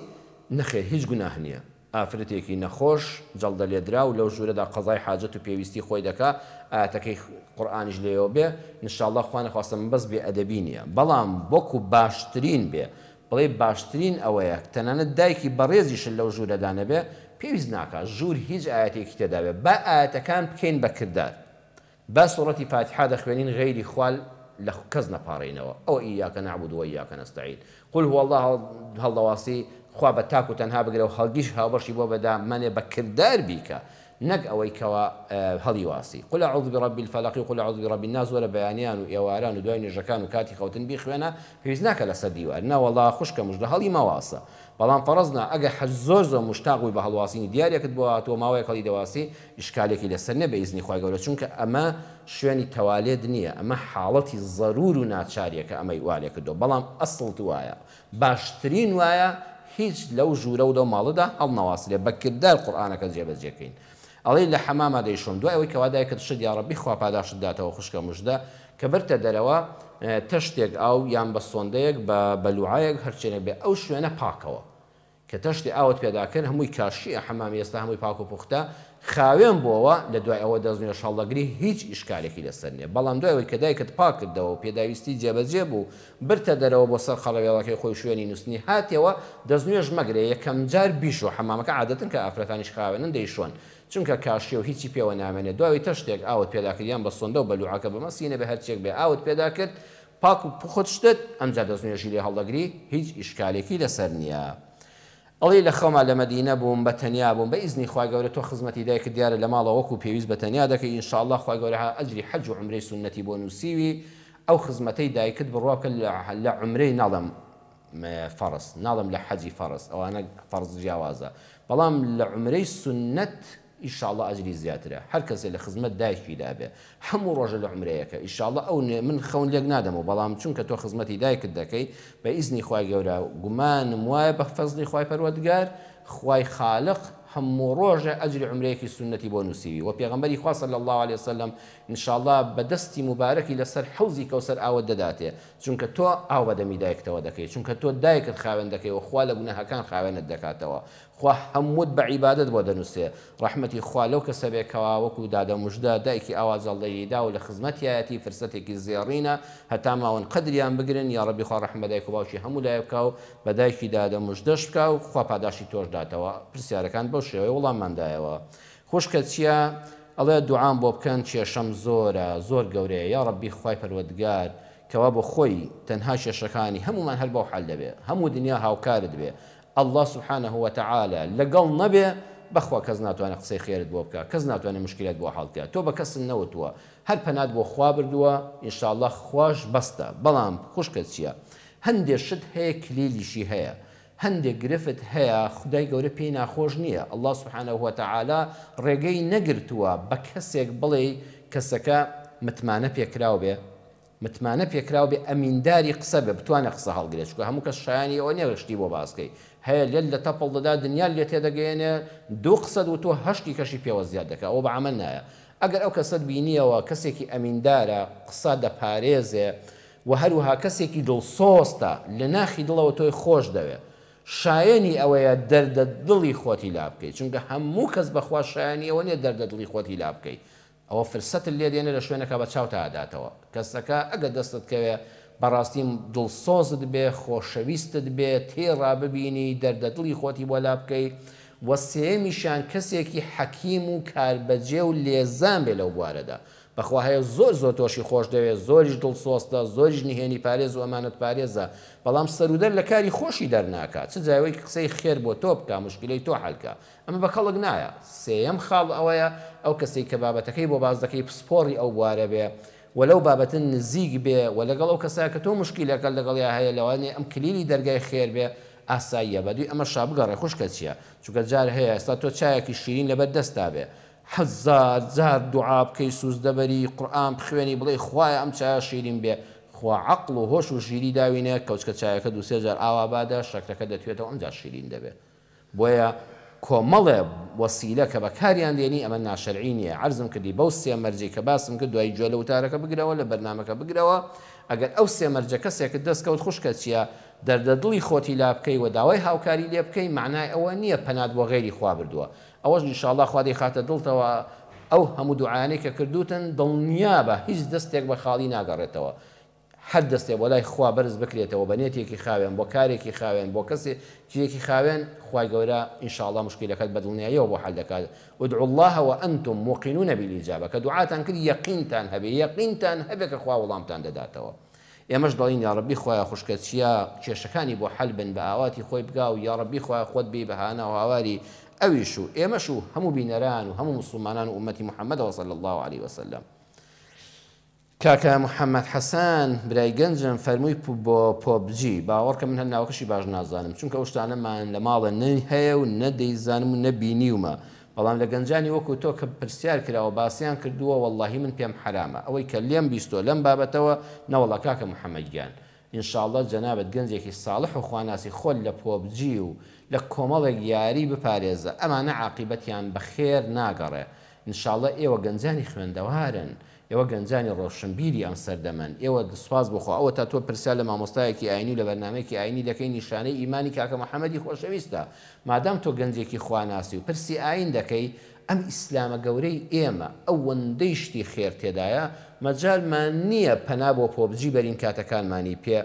[SPEAKER 1] نەخێر هیچ گوناه نییە ئافرەتێکی نەخۆش جەڵدە لێدرا و لەو ژوورەدا قەزای حاجەت و پێویستی خۆی دەکا ئاەتەکەی قورئانیش لێەوە بێ انشاءالله خوا نەخواستە من بەس بێ ئەدەبی نییە بەڵام وەکو باشترین بێ بڵێ باشترین ئەوەیە تەنانەت دایکی بەڕێزیشن لەو ژوورەدا نەبێ پێویست ناکات ژوور هیچ ئاەتێکی تێدا بێ با ئاەتەکان بکەین بە کردار با سوڕەتی فاتحە دەخوێنین غەیری خوال لە کەس نەپاڕێنەوە ئەو ئیاکە نەعبود و ئیاکە نەستەعین قل هو الله هەڵدەواسی خوا بە تاک و تەنها بگرە و هەڵگیش هاوبەشی بۆ بەدا منێ بە کردار بیکە نەک ئەوەی کەوا هەڵی واسی قل أعوذ برب الفلق و قل أعوذ برب الناس وەرە بەیانیان و ئێواران و دوای نوێژەکان و کاتی خەوتن بیخوێنە پێویست ناکە لەسەر دیوار نا وەڵڵا خوشکە موژدە هەڵی مەواسە بەڵام فەرەزنا ئەگە زۆر مشتاقی بە هەڵواسینی دیارێکت بۆ هاتووە ماوەیە هەڵی دەواسی ئیشکالێکی لەسەر نەبێ ئیزنی خوای گەورە چونکە ئەمە شوێنی تەوالێت نییە ئەمە حاڵەتی ضرور و ناچاریەکە ئەمەی والێ کردو بەڵام ئەسڵت وایە باشترین وایە هیچ لەو ژوورە و دەو ماڵەدا هەڵنەواسرێ بە کردار قورئانەکە جێبەجێکەین ئەڵێ لە حەمامە دەیشۆم دوای ئەوەی کەوا دایکت شت یا ڕەبی خوا پاداشت داتەوە خوشکە موژدە کە بەرتە دەرەوە تەشتێک ئاو یان بە سۆندەیەک بە بەلوعایەک هەرچێنێک بێ ئەو شوێنە پاکەوە کە تەشتی ئاوت پێداکرد هەمووی کاشی حەمامی ئێستا هەمووی پاک و پوختە خاوێن بۆەوە لە دوای ئەوە دەستنوێ شەڵدەگری هیچ ئیشکالێکی لەسەر نیە بەڵام دوای ئەوەی کە دایکت پاک کردەوە و پێداویستی جێبەجێ بوو برتە دەرەوە بۆ سەر خەڵەوێڵەکەی خۆی شوێنی نووسنی هاتیەوە دەستنوێژ مەگرێ یەکەم جار بیشۆ حەمامەکە عادەتن کە ئافرەتانیش خاوێنن دەیشۆن چونکە کاشی و هیچی پێوە نامێنێت دوای تەشتێک ئاوت پێداکردیان بە سۆندە و بەلوعەکە بەمەسینە بە هەرچێک بێ ئاوت پێدا کرد پاک و پخۆت شتت ئەمجا دەستنوێژی لێ هەڵدەگری هیچ ئیشکالێکی لەسەر نییە ئەڵێ لە خەوما لە مەدینە بووم بە تەنیا بووم بە ئیزنی خوای گەورە تۆ خزمەتی دایکت دیارە لە ماڵەوە وەکو پێویست بە تەنیا دەکەی ئینشاءالله خوای گەورە ئەجری حەج و عومرەی سونەتی بۆ نووسیوی ئەو خزمەتەی دایکت بڕوا بکە لە عومرەی ناڵم فەرس ناڵم لە حەجی فەرس ئەوانە فەرز جیاوازە بەڵام لە عومرەی سونەت ئینشاءالله ئەجری زیاترە هەر کەسێ لە خزمەت دایکی دابێ هەموو ڕۆژە لە عومرەیەکە ئینشاءالله ئەو من خەون لێک نادەمەوە بەڵام چونکە تۆ خزمەتی دایکت دەکەی بە ئیزنی خوای گەورە گومانم وایە بە فەزلی خوای پەروەردگار خوای خالق هەموو ڕۆژە ئەجری عومرەیەکی سونەتی بۆ نووسیوی و پێغەمبەری خوا صلی الله عليه وسلم ئینشاءالله بە دەستی مبارەکی لەسەر حەوزی کەوسەر ئاوت دەداتێ چونکە تۆ ئاو بەدەمی دایکتەوە دەکەی چونکە تۆ دایکت خاوێن دەکەی و خوا لە گوناهەکان خاوێنت دەکاتەوە خوا هەمووت بە عیبادەت بۆ دەنووسێ ڕەحمەتی خوا لەو کەسە بێکەوە وەکو دادە موژدە دایکی ئاوازەڵدەیدا و لە خزمەتیایەتی فرسەتێکی زێڕینە هەتا ماوەن قەدریان بگرن یا ڕەبی خوا ڕەحمە دایک و باوکی هەموو لای بکە و بە دایکی دادە موژدەش بکە و خوا پاداشی تۆش داتەوە پرسیارەکان بەو شێوەیە وەڵامماندایەوە خوشکە چییە ئەڵێ دوعام بۆ بکەن کێشەم زۆرە زۆر گەورەیە یا ڕەبی خوای پەروەردگار کەوا بۆ خۆی تەنها کێشەکانی هەمومان هەر بەو حەل دەبێ هەموو دنیا هاوکارت بێ الله سبحانه وتعالى لەگەڵ نەبێ بەخوا کەس ناتوانێت قسەی خێرت بۆ بکە کەس ناتوانێت مشکلات بۆ حەڵ بکە تۆ بە کەس نەوتووە هەر پەنات بۆ خوا بردووە ئینشاءالله خوش بەستە بەڵام خوشکت چییە هەندێک شت هەیە کلیلیشی هەیە هەندێک گرفت هەیە خدای گەورە پێی ناخۆش نییە الله سبحانه وتعالى ڕێگەی نەگرتووە بە کەسێک بڵێ کەسەکە متمانە پێکراو بێ متمانە پێکراو بێ ئەمینداری قسە بێ بتوانە قسە هەڵگرێت چونکە هەموو کەس شایانی ئەوە نێڕشتی بۆ باسکەی هەیە لێل لە تەپڵ دەدا دنیا لێ تێدەگەێنێ دوو قسەد و تۆ هەشتی کەشی پێوە زیاد دەکە ئەوە بە عەمەل نایە ئەگەر ئەو کەسەت بینیەوە کەسێکی ئەمیندارە قسە دەپارێزێ و هەروەها کەسێکی دڵسۆستە لە ناخی دڵەوە تۆی خۆش دەوێ شایانی ئەوەیە دەردە دڵی خۆتی لا بکەیت چونکە هەموو کەس بەخوا شایانی ئەوە نیە دەردە دڵی خۆتی لا بکەیت ئەوە فرسەت لێ دێنێ لە شوێنەکە بە چاو تاداتەوە کەسەکە ئەگەر دەستت کەوێ بەڕاستی دڵسۆزت بێ خۆشەویستت بێ تێڕا ببینی دەردە دڵی خۆتی بۆ لا بکەیت وە سێمیشان کەسێکی حەکیم و کاربەجێ و لێزان بێ لەو بوارەدا بەخوا هەیە زۆر زۆر تۆشی خۆش دەوێت زۆریش دڵسۆستە زۆریش نهێنی پارێز و ئەمانەت پارێزە بەڵام سەرودەر لە کاری خۆشی دەرناکات چ جایەوەی قسەی خێر بۆ تۆ بکە مشکلەی تۆ حەلکە ئەمە بە خەڵک نایە سێەم خاڵ ئەوەیە ئەو کەسێک کە بابەتەکەی بۆ باز دەکەی پسپۆڕی ئەو بوارە بێ ولو بابەتن نزیک بێ و لەگەڵ ئەو کەسایە کە تۆ مشکلەکە لەگەڵیا هەیە لەوانێ ئەم کلیلی دەرگای خێر بێ ئاساییە بەدوی ئەمە شابگەڕێ خوشکە چییە چونکە جار هەیە ئێستا تۆ چایەکی شیرین لەبەر دەستا بێ هەزار جار دوعا بکەی سوزدەبەری قورئان بخوێنی بڵێ خوایە ئەم چایە شیرین بێ خوا عەقڵ و هۆش و ژیری داوینێ کەوچکە چایەکە دو سێ جار ئاوا بادە شەکرەکە دەتوێتەوە ئەمجا شیرین دەبێ بۆیە کۆمەڵێ وەسیلە کە بەکاریان دێنی ئەمە ناشەرعی نییە عەرزم کردی بەو سێ مەرجەی کە باسم کرد دوای گوێ لە وتارەکە بگرەوە لە بەرنامەکە بگرەوە ئەگەر ئەو سێمەرجە کەسێکت دەستکەوت خوشکە چییە دەردەدڵی خۆتی لا بکەی و داوای هاوکاری لێ بکەی معنای ئەوە نییە پەنات بۆ غێری خوا بردووە ئەوەش ئینشاءالله خوا دەیخاتە دڵتەوە ئەو هەموو دوعایانەی کە کردوتن دڵنیا بە هیچ دەستێک بە خاڵی ناگەڕێتەوە هەر دەستێک بۆ لای خوا بەرز بکرێتەوە بە نێتێکی خاوێن بۆ کارێکی خاوێن بۆ کەسێک چیزێکی خاوێن خوای گەورە ئینشاءالله مشکلەکەت بە دڵنیاییەوە بۆ حەل دەکات ودعوا الله وأنتم موقنون بالإجابة کە دوعاتان کرد یەقینتان هەبێ یەقینتان هەبێ کە خوا وەڵامتان دەداتەوە ئێمەش دەڵین یا ڕەبی خۆیان خوشکە چیە کێشەکانی بۆ حەل بن بە ئاواتی خۆی بگا و یا ڕەبی خۆیان خۆت بێ بەهانە و هاواری ئەویش و ئێمەش و هەموو بینەران و هەموو مسلمانان و ئومەتی محەممەدەوە صلی الله عليه وسلم کاکە محەممەد حەسان برای گەنجم فەرمووی بۆ پۆبجی باوەڕکە من هەر ناوەکەشی باش نازانم چونکە ئەو شتانەمان لە ماڵە هەیە و نەدەیزانم و نەبینیومە بەڵام لە گەنجانی وەکو تۆ کە پرسیار کراوە باسییان کردووە واللهی من پێم حرامە ئەوەی کە لێم بیستۆ لەم بابەتەوە نەوەڵا کاکە محەممەدگیان ئینشاءالله جەنابەت گەنجێکی ساڵح و خواناسی خۆل لە پۆبجی و لە کۆمەڵێک یاری بپارێزە ئەمانە عاقبەتیان بەخێر ناگەڕێ ئینشاءالله ئێوە گەنجانی خوێندەوارن ئێوە گەنجانی ڕۆشنبیری ئەم سەردەمەن ئێوە دسواز بخۆ ئەوە تا تۆ پرسیار لە مامۆستایەکی ئاینی و لە بەرنامەیەکی ئاینی دەکەی نیشانەی ئیمانی کاکە محەممەدی خۆشەویستە مادام تۆ گەنجێکی خواناسی و پرسی ئاین دەکەی ئەم ئیسلامە گەورەی ئێمە ئەوەندەی شتی خێر تێدایە مەجالمان نییە پەنا بۆ پۆبجی بەرین کاتەکانمانی پێ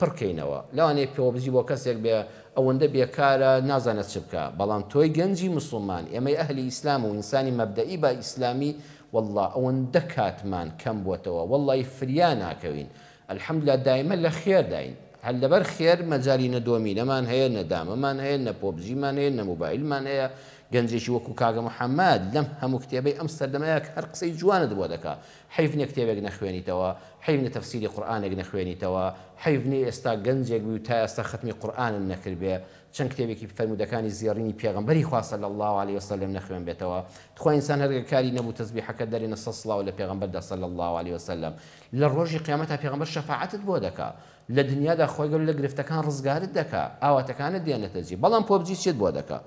[SPEAKER 1] پڕکەینەوە لەوانەیە پۆبجی بۆ کەسێک بێ ئەوەندە بێکارە نازانێت چ بکە بەڵام تۆی گەنجی مسلمان ئێمەی ئەهلی ئیسلام و ئینسانی مەبدەئی بە ئیسلامی والله ئەوەندە کاتمان کەم بووەتەوە والله فریا ناکەوین الحەمدلله دایمە لە خێر داین هەر لەبەر خێر مەجای نەدۆمی لەمان هەیە نەدامەمان هەیە نە پۆبجیمان هەیە نە موبایلمان هەیە گەنجێکی وەکو کاگە محەممەد لەم هەموو کتێبەی ئەم سەردەمەیە کە هەر قسەی جوانت بۆ دەکا حیفنێ کتێبێک نەخوێنیتەوە حیفنە تەفسیری قورئانێک نەخوێنیتەوە حیفنی ئێستا گەنجێک بوو تا ئێستا ختمی قورئانم نەکردبێ چەند کتێبێکی فەرمودەکانی زیێڕینی پێغەمبەری خوا صلی الله عليه وسلم نەخوێن بێتەوە خوا ئینسان هەرگە کاری نەبوو تەسبیحەکە دەرێنە سەڵاو لە پێغەمبەردا صلی الله عليه وسلم لە ڕۆژی قیامەتا پێغەمبەر شەفاعەتت بۆ دەکا لە دنیادا خۆی گەورە لە گرفتەکان ڕزگارت دەکا ئاواتەکانت دێنێتە جێ بەڵام پۆبجی چێت بۆ دەکا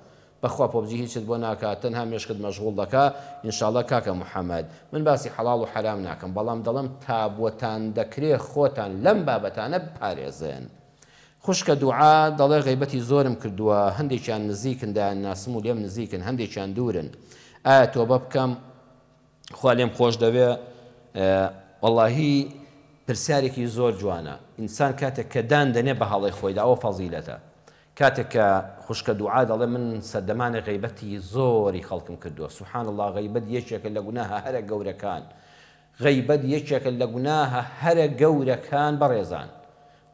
[SPEAKER 1] بەخوا پۆبجی هیچت بۆ ناکات تەنها مێشکت مەشغوڵ دەکا ئینشاءالله کاکە محەممەد من باسی حەڵاڵ و حرام ناکەم بەڵام دەڵم تا بۆتان دەکرێ خۆتان لەم بابەتانە بپارێزن خوشکە دوعا دەڵێ غیبەتی زۆرم کردووە هەندێکیان نزیکن ناسم و لێم نزیکن هەندێکیان دوورن ئایا تۆبە بکەم خوا لێم خۆش دەوێ وەڵاهی پرسیارێکی زۆر جوانە ئینسان کاتێک کە دان دەنێ بە هەڵی خۆیدا ئەوە فەزیلەتە کاتێک کە خوشکە دوعا دەڵێ من سەردەمانە غیبەتی زۆری خەڵکم کردووە سوبحان الله غیبەت یەکێکە لە گوناهە هەرە گەورەکان غیبەت یەکێکە لە گوناهە هەرە گەورەکان بەڕێزان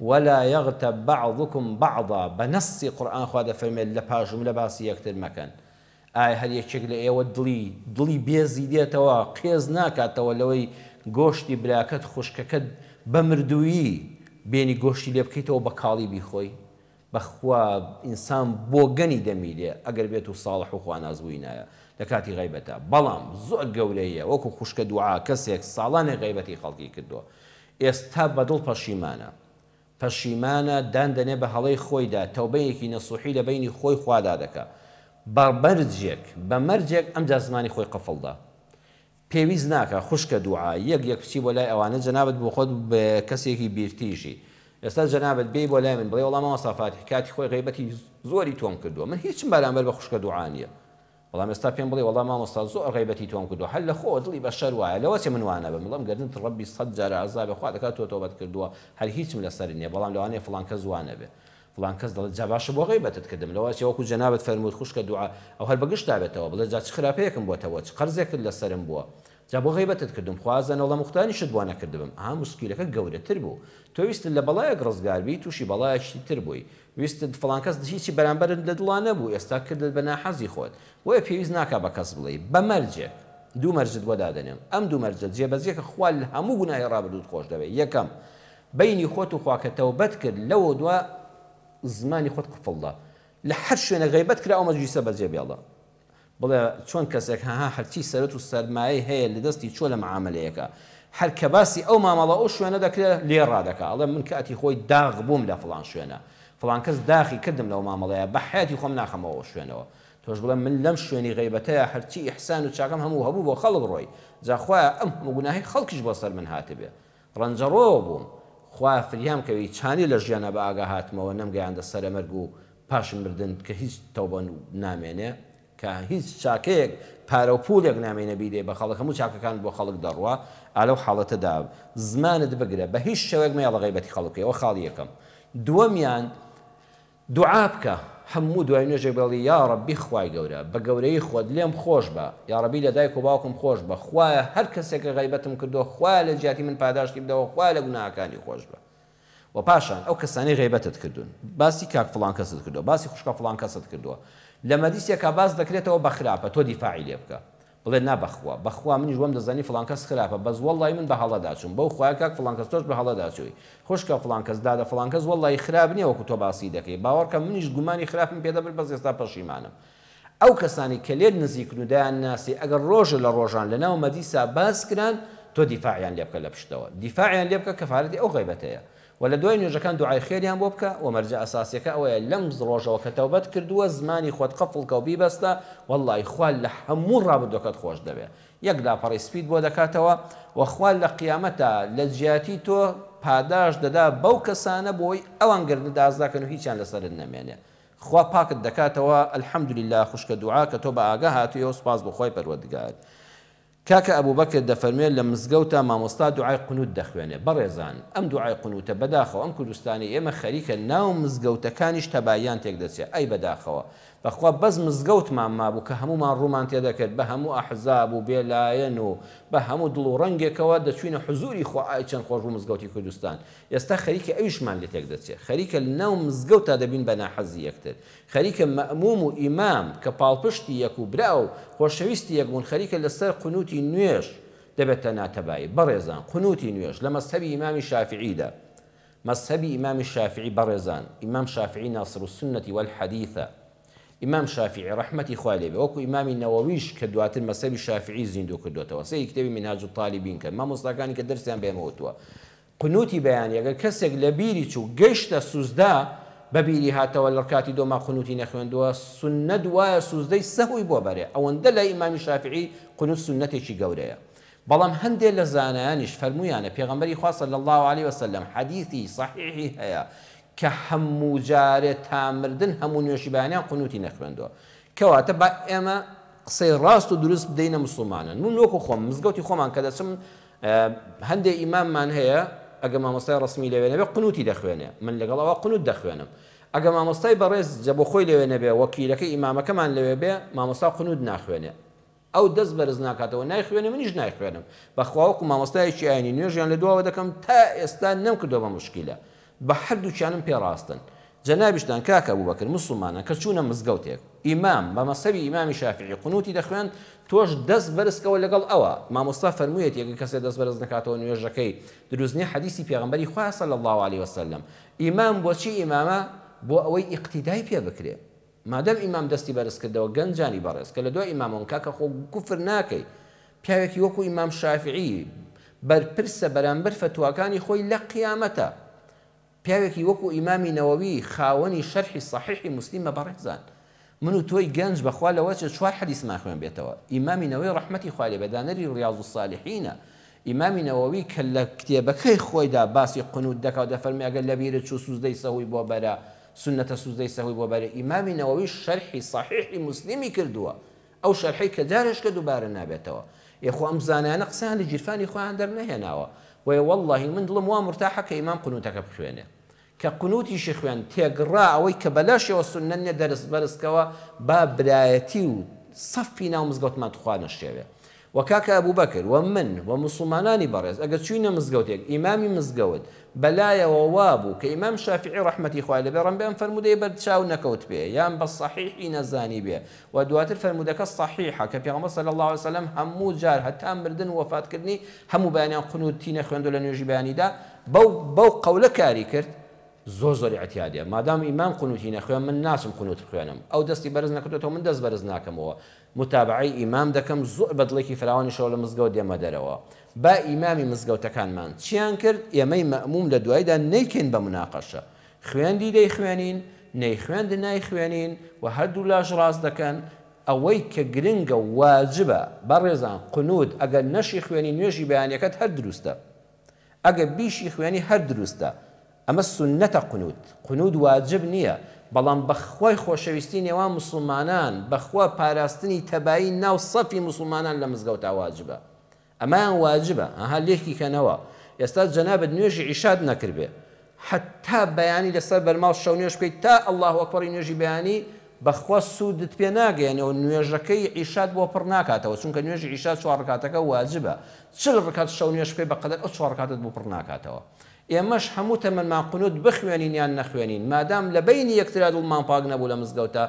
[SPEAKER 1] ولا يغتب بعضكم بعضا بنص قرآن خوا دەفەرمێت لە پاژوم لە باسی یەکتر مەکەن ئایا هەر یەکێک لە ئێوە دڵی بێزی دێتەوە قێز ناکاتەوە لەوەی گۆشتی براکەت خوشکەکەت بە مردوویی بێنی گۆشتی لێ بکەیتەوە بە کاڵی بیخۆی بەخوا ئینسان بۆ گەنی دەمیلێ ئەگەر بێت و ساڵح و خوانازبووی نایە لە کاتی غیبەتە بەڵام زۆر گەورەیە وەکو خوشکە دوعا کەسێک ساڵانێ غیبەتی خەڵکی کردووە ئێستا بەدڵ پەشیمانە دان دەنێ بە هەڵەی خۆیدا تەوبەیەکی نەسوحی لە بینی خۆی خوادا دەکا بە مەرجێک ئەمجا زمانی خۆی قەفڵدا پێویست ناکە خوشکە دوعا یەک بچی بۆ لای ئەوانە جەنابەت بۆ خۆت بە کەسێکی بیرتیژی ئێستا جەنابەت بێی بۆ لای من بڵێ وەڵام مەسافاتی کاتی خۆی غیبەتی زۆری تۆم کردووە من هیچم بەرامبەر بە خوشکە دوعا نییە بەڵام ئێستا پێم بڵێ وەڵام مامۆستا زۆر غیبەتی تۆم کردووە هەر لە خۆ دڵی بە شەر وایە لەوە چێ من وانە بم بڵام گەردنت ڕەبی 100 جارە عەزابێ خوا دەکات تۆ تۆبەت کردووە هەر هیچم لەسەر نییە بەڵام لەوانەیە فڵان کەس وانە بێ فڵان کەس دەڵێت جا باشە بۆ غیبەتت کردم لەوە چێ وەکو جەنابەت فەرمووت خوشکە دوعا ئەو هەر بەگشتا بێتەوە بڵێ جا چ خراپەیەکم بۆتەوە چ قەرزێکت لەسەرم بووە جا بۆ غیبەتت کردم خوازانە وڵام مختانیشت بۆ نەکردبم مشکلەکە گەورەتر بوو تۆ ویستت لە بەڵایەک ڕزگاربی تووشی بەڵایەکی تر بووی ویستت فڵان کەس هیچی بەرامبەرت لە دڵا نەبوو ئێستا کردت بە ناحەزی خۆت وەیە پێویست ناکا بە کەس بڵێ بە مەرجێک دوو مەرجت بۆ دادەنێم ئەم دوو مەرجت جێبەجێکە خوا لە هەموو گوناهی ڕابردووت خۆش دەوێت یەکەم بینی خۆت و خوا کە تەوبەت کرد لەوە دووە زمانی خۆت قفڵدا لە هەر شوێنە غیبەت کرا ئەو مەجلیسە بەجێ بێڵە بڵێ چۆن کەسێک هەرچی سەرەت و سەرمایە هەیە لە دەستی چۆ لە معاملەیەکە هەر کە باسی ئەو مامەڵە ئەو شوێنە دەکرێت لێ ڕادەکە ئەڵێ من کاتی خۆی داغ بووم لە فڵان شوێنە فڵان کەس داخی کردم لەو مامەڵەیە بە حیاتی خۆم ناخەمەوە شوێنەوە تۆش بڵێ من لەم شوێنی غیبەتەیە هەرچی ئیحسان و چاکەم هەموو هەبوو بۆ خەڵک ڕۆی جا خوایە ئەم هەموو گوناهی خەڵکیش بۆ سەر من هاتبێ ڕەنجەڕۆ بووم خوا فریام کەوی چانی لە ژیانە بە ئاگا هاتمەوە نەمگەیاندە سەرەمەرگ و پاشم مردن کە هیچ تەوبە نامێنێ کە هیچ چاکەیەک پارە و پولێک نامێنە بیدێ بە خەڵک هەموو چاکەکان بۆ خەڵک دەڕوە ئالەو حاڵەتەدا زمانت بگرە بە هیچ شەوێک مەیاڵە غیبەتی خەڵکەوە ئەوە خاڵی یەکەم. دووەمیان دوعا بکە هەموو دوای نوێژێک بڵی یا ڕەبی خوای گەورە بە گەورەی خۆت لێم خۆش بە یا ڕەبی لە دایک و باوکم خۆش بە خوایە هەر کەسێکە غیبەتم کردو خوایە لە جیاتی من پاداشتی بدەوە خوایە لە گوناهەکانی خۆش بە. و پاشان ئەو کەسانی غیبەتت کردوون باسی کاک فڵان کەست کردووە باسی خوشکە فڵان کەست کردووە لە مەدیسێکا باز دەکرێتەوە بە خراپە تۆ دیفاعی لێ بکە بڵێ نابەخوا بەخوا منیش وەم دەزانی فڵان کەس خراپە بەس وەڵڵی من بە هەڵەداچوم بەو خوای کاک فڵان کەس تۆش بە هەڵەداچووی خوشکە فڵان کەس دادە فڵان کەس وەڵڵی خراپ نییە وەکو تۆ باسی دەکەی باوەڕکە منیش گومانی خراپم پێدەبێت بەس ئێستا پەشیمانم. ئەو کەسانی کە لێر نزیکن و دایان ناسی ئەگەر ڕۆژە لە ڕۆژان لەناو مەدیسا باز کران تۆ دیفاعیان لێ بکە لە پشتەوە دیفاعیان لێ بکە کەفارەتی ئەو غیبەتەیە و لە دوای نوێژەکان دوعای خێریان بۆ بکە و مەرجە ئەساسیەکە ئەوەیە لەم ڕۆژەوە کە تەوبەت کردووە زمانی خۆت قەفڵکە و بیبەستە وەڵڵی خوا لە هەموو ڕابردوەکەت خۆش دەبێت یەک لاپەڕی سپید بۆ دەکاتەوە و خوا لە قیامەتە لە جیاتی تۆ پاداش دەدا بەو کەسانە بۆی ئەوان گردە دازداکەن و هیچیان لەسەرت نەمێنێ خوا پاکت دەکاتەوە ئەلحەمدولله خوشکە دوعا کە تۆ بە ئاگا هاتوویەوە سپاس بۆ خۆی پەروەردگار. کاکە ئەبوبەکر دەفەرمێت لە مزگەوتە مامۆستا دوعای قونوت دەخوێنێ بەڕێزان ئەم دوعای قونوتە بەداخەوە ئەم کوردستانی ئێمە خەریکە ناو مزگەوتەکانیش تەباییان تێک دەچێت ئەی بەداخەوە بەخوا بەس مزگەوتمان مابوو کە هەمومان ڕوومان تێدەکرد بە هەموو ئەحزاب و بێلایەن و بە هەموو دڵ و ڕەنگێکەوە دەچوینە حزوری خوا ئای چەند خۆش بوو مزگەوتی کوردستان ئێستا خەریکە ئەویشمان لێ تێک دەچێت خەریکە ناو مزگەوتا دەبین بە ناحەزی یەکتر خەریکە مەئموم و ئیمام کە پاڵپشتی یەک و برا و خۆشەویستی یەک بوون خەریکە لەسەر قونوتی نوێژ دەبێتە ناتەبایی بەڕێزان قونوتی نوێژ لە مەذهەبی ئیمامی شافعیدا مەذهەبی ئیمامی شافعی بەڕێزان ئیمام شافعی ناصر السنەتی والحەدیثە ئیمام شافعی ڕەحمەتی خوا لێ بێ وەکو ئیمامی نەوەویش کە دواتر مەذهەبی شافعی زیندوو کردوێتەوە سەی کتێبی منهاج الطالبین کە مامۆستاکانی کە دەرسیان پێمەوتووە قونوتی بەیانی ئەگەر کەسێک لە بیری چوو گەیشتە سوزدا بەبیری هاتەوە لە کاتی دۆما قونوتی نەخوێندووە سنەت وایە سوزدەی سەهوی بۆ بەرێ ئەوەندە لە ئیمامی شافعی قونوت سنەتێکی گەورەیە بەڵام هەندێک لە زانایانیش فەرمویانە پێغەمبەری خوا صلی الله علیه وسلم حەدیثی صحیحی هەیە کە هەموو جارێ تا مردن هەموو نوێژیبانیان قونوتی نەخوێندووە کەواتە با ئێمە قسەی ڕاست و دروست بدەینە موسڵمانن من وەکو خۆم مزگەوتی خۆمان کە دەچم هەندێک ئیماممان هەیە ئەگە مامۆستای ڕسمی لەوێ نەبێ قونوتی دەخوێنێ من لەگەڵەوە قونوت دەخوێنم ئەگە مامۆستای بەڕێز جەبۆ خۆی لەوێ نەبێ وەکیلەکەی ئیمامەکەمان لەوێ بێ مامۆستا قونوت ناخوێنێ ئەو دەست بەرز ناکاتەوە نایخوێنێ منیش نایخوێنم بەخواوەکو مامۆستایەکی ئاینی نوێژیان لە دواوە دەکەم تا ئێستا نەمکردەوە بە مشکیلە بە هەردووچیانم پێڕاستن جەنابیشتان کاکە ئەبوبەکر موسڵمانە کە چوونە مزگەوتێک ئیمام بە مەذهەبی ئیمامی شافعی قونوتی دەخوێن تۆش دەست بەرزکەوە لەگەڵ ئەوە مامۆستا فەرموویەت یەکە کەسێ دەست بەرز نکاتەوە نوێژەکەی دروست نییە حەدیثی پێغەمبەری خوا صلی الله علیه وسلم ئیمام بۆچی ئیمامە بۆ ئەوەی ئیقتیدای پێ بکرێ مادەم ئیمام دەستی بەرز کردەوە گەنجانی بەڕێز کە لە دوای ئیمامەوە کاکە خۆ کوفر ناکەی پیاوێکی وەکو ئیمام شافعی بەرپرسە بەرامبەر فتواکانی خۆی لە قیامەتە پیاوێکی وەکو ئیمامی نەوەوی خاوەنی شەرحی صحیحی موسلیمە بەڕێزان من و تۆی گەنج بەخوا لەوە چوار حەدیثمان خوێن بێتەوە ئیمامی نەوەوی ڕەحمەتی خوا لێ بێ دانەری ڕیاض الصالحینە ئیمامی نەوەوی کە لە کتێبەکەی خۆیدا باسی قونوت دەکا و دەفەرمێ ئەگەر لە بیرت چوو سوزدەی سەهوی بۆ بەرە سنەتە سوزدەی سەهوی بۆ بەرە ئیمامی نەوەوی شەرحی صحیحی موسلیمی کردووە ئەو شەرحەی کە جارێشکە دووبارە نابێتەوە یەخۆ ئەم زانایانە قسەیان لە جیرفانی خۆیان دەرنەهێناوە وەیە وەڵڵاهی من دڵم وا مرتاحە کە ئیمام قونوتەکە بخوێنێ کە قونوتیشی خوێن تێگڕا ئەوەی کە بەلاشەوە سنەت نیە دەرس بەرزکەوە با برایەتی و سەفی ناو مزگەوتمان تخوا نەشێوێ و کاکە ئەبوبەکر و من و موسڵمانانی بەڕێز ئەگەر چوینە مزگەوتێک ئیمامی مزگەوت بەلایەوە وابوو کە ئیمام شافعی ڕەحمەتی خوای لەبێ ڕەنبێ فەرمودەی بەرچاو نەکەوت بێ یان بە صحیحی نەزانی بێ و دواتر فەرمودەکە صحیحە کە پێغەمبەر صلی الله علیه وسلم هەموو جار هەتا مردن و وفاتکردنی هەموو بەیانیان قونوتی نەخوێندووە لە نوێژی بەیانیدا بەو قەولە کاری کرد زۆر اعتیادیە مادام ئیمام قونوتی نەخوێن من ناچم قونوت بخوێنم ئەو دەستی بەرز نەکردێتەوە من دەست بەرز ناکەمەوە متابعەی ئیمام دەکەم زۆر بەدڵێکی فراوانیشەوە لە مزگەوت دێمە دەرەوە با ئیمامی مزگەوتەکانمان چیان کرد ئێمەی مەئموم لە دوایدا نەیکەین بە مناقەشە خوێندی دەیخوێنین نەیخوێند نایخوێنین و هەردوو لاش ڕاست دەکەن ئەوەی کە گرنگە واجبە بەڕێزان قونوت ئەگەر نەشی خوێنی نوێژی بەیانیەکەت هەر دروستە ئەگە بیشی خوێنی هەر دروستە ئەمە سنەتە قنود واجب نییە بەڵام بەخوای خۆشەویستی نێوان مسلمانان بەخوا پاراستنی تەبایی ناو سەفی مسلمانان لە مزگەوتا واجبە ئەمایان واجبە ئەها لێکی کەنەوە ئێستا جەنابەت نوێژی عیشات نەکردبێ حتا بەیانی لەسەر بەرماڵ شەو نوێژ بکەیت تا ئەڵڵاهو ئەکبەری نوێژی بەیانی بەخوا سوودت پێ ناگەێنەوە نوێژەکەی عیشات بۆ پڕ ناکاتەوە چونکە نوێژی عیشات 4 ڕکاتەکە واجبە 40 ڕکات شەو نوێژ بکەی بەقەدەر ئەو 4 ڕکاتت بۆ پڕ ناکاتەوە ئێمەش هەموو تەمەنمان قونوت بخوێنین یان نەخوێنین مادام لە بینی یەکترا دڵمان پاک نەبوو لە مزگەوتە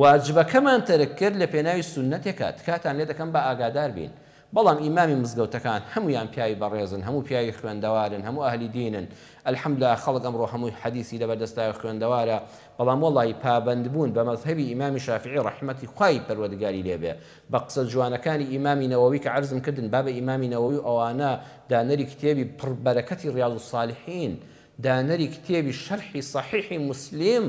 [SPEAKER 1] واجبەکەمان تەرک کرد لە پێناوی سونەتێکە تکاتان لێ دەکەم بە ئاگادار بین بەڵام ئیمامی مزگەوتەکان هەمویان پیاوی بەڕێزن هەموو پیاوی خوێندەوارن هەموو ئەهلی دینن الحەمدوللا خەڵک ئەمڕۆ هەمووی حەدیثی لەبەردەستای خوێندەوارە بەڵام وەڵی پابەندبوون بە مەذهەبی ئیمامی شافعی ڕەحمەتی خوای پەروەردگاری لێبێ بە قسە جوانەکانی ئیمامی نەوەوی کە عەرزم کردن بابە ئیمامی نەوەوی ئەوانە دانەری کتێبی پڕبەرەکەتی ڕیاض الصالحین دانەری کتێبی شەرحی صەحیحی مسلم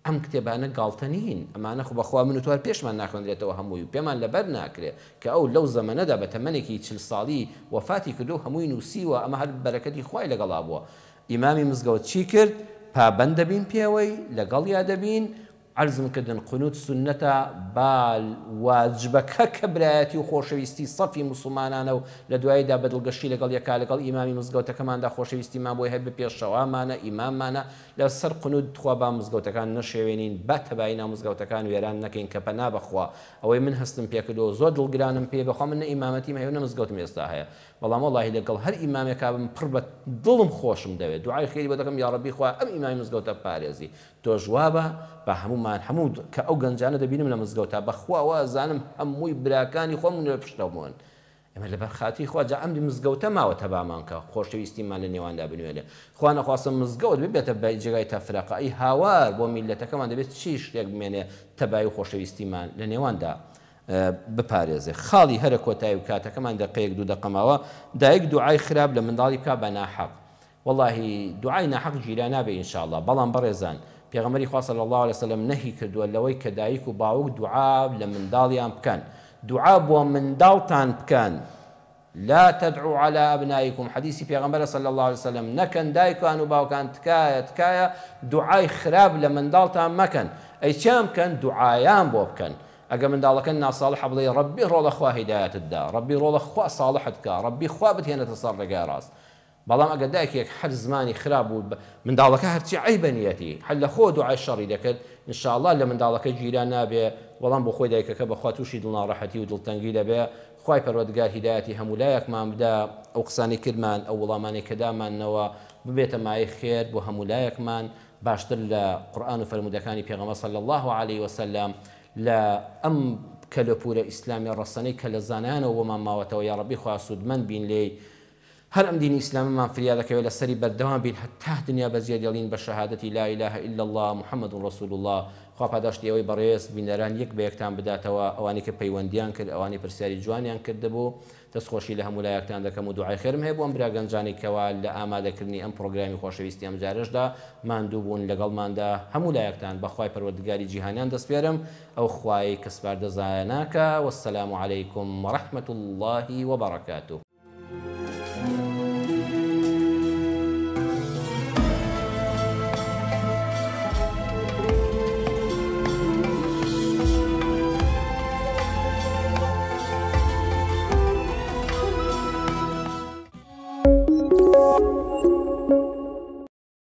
[SPEAKER 1] ئەم کتێبانە گاڵتە نین ئەمانە خو بەخوا من و توار پێشمان ناخوێنرێتەوە هەمووی و پێمان لەبەر ناکرێ کە ئەو لەو زەمەنەدا بە تەمەنێکی 40 ساڵی وەفاتی کردو هەمووی نووسیوە ئەمە هەر بەرەکەتی خوای لەگەڵا بووە ئیمامی مزگەوت چی کرد پابەند دەبین پێوەی لەگەڵیا دەبین عەرزم کردن قونوت سنەتە با واجبەکە کە برایەتی و خۆشەویستی سەفی مسلمانانە و لە دواییدا بەدڵگەشتی لەگەڵ یەکا لەگەڵ ئیمامی مزگەوتەکەماندا خۆشەویستیمان بۆی هەر بە پێشەوامانە ئیماممانە لەسەر قونوت خوا با مزگەوتەکان نەشێوێنین بە تەبایی ناو مزگەوتەکان وێران نەکەین کە پەنا بەخوا ئەوەی من هەستم پێکردەوە زۆر دڵگرانم پێ بەخوا من نە ئیمامەتیم هەیە و نە مزگەوتم ئێستا هەیە بەڵام وەڵاهی لەگەڵ هەر ئیمامێکا بم پڕ بە دڵم خۆشم دەوێت دوعای خێری بۆ دەکەم یا ڕەبی خوا ئەم ئیمامی مزگەوتە پارێزی تۆ جوابە بە هەمومان هەموو کە ئەو گەنجانە دەبینم لە مزگەوتە بەخواوە زانم هەمووی براکانی خۆم لە پشتەوەن ئەمە لەبەر خاتی خوا جا ئەمری مزگەوتە ماوە تەبامان کە خۆشەویستیمان لە نێواندا بنوێنێ خوا نەخواستم مزگەوت ببێتە جێگای تەفرەقەی هاوار بۆ میلەتەکەمان دەبێت چی شتێک بمێنێ تەبای و خۆشەویستیمان لە نێواندا بپارێزێ خاڵی هەرە کۆتایی و کاتەکەمان دەقەیەک دوو دەقەمەوە دایک دوعای خراپ لە منداڵی بکە بە ناحەق واللهی دوعای ناحەق گیرا نابێ ئینشاءالله بەڵام بەڕێزان پێغەمبەری خوا صلی الله علیه وسلم نهی کردووە لەوەی کە دایک و باوک دوعا لە منداڵیان بکەن دوعا بۆ منداڵتان بکەن لا تدعوا على أبنائكم حديث پیغمبر صلى الله عليه وسلم نكن دايكان و باوكان تكايا دعاي خراب لمن دالتان مكن أي شام كان دعايان بو بكن أجا من دالك ناصالح بلي ربي رول أخوة هداية الدا ربي رول أخوة صالحتك ربي أخوة بتهينة تصرق راس بەڵام ئەگە دایکێک هەر زمانی خراپ بوو منداڵەکە هەرچی عیبە نیەتی هەر لە خۆ دوعای شەڕی دەکرد ئینشاءالله لە منداڵەکە گیران نابێ وەڵام بۆ خۆی دایکەکە بەخوا تووشی دڵناڕەحەتی و دڵتەنگی دەبێ خوای پەروەردگار هیدایەتی هەموو لایەکمان بدا ئەو قسانی کردمان ئەو وەڵامانی کە دامانەوە ببێتە مایە خێر بۆ هەموو لایەکمان باشتر لە قورئان و فەرمودەکانی پێغەمبەر صلی الله عليه وسلم لە ئەم کەلەپورە ئیسلامی ڕەسەنەی کە لە زانایانەوە بۆمان ماوەتەوە یا ڕەبی خوا سوودمەند بین لێی هر ام دين اسلام ما فريادك ولا سري بردوام بين حتى دنيا بزياد يلين بشهادة لا اله الا الله محمد رسول الله خاف داشتي اوي بريس بينران يك بيكتان بداتوا اواني كبيونديان كر اواني برسالي جوانيان كردبو تسخوشي لهم ولايكتان دكم دعاء خير مهب وام براغنجاني كوال لاماده كرني ام بروجرامي خوشويستي ام جارجدا ماندوبون لقل ماندا هم ولايكتان بخواي پروردگاري جهانيان دست بيرم او خواي كسبار دزاناكا والسلام عليكم ورحمة الله وبركاته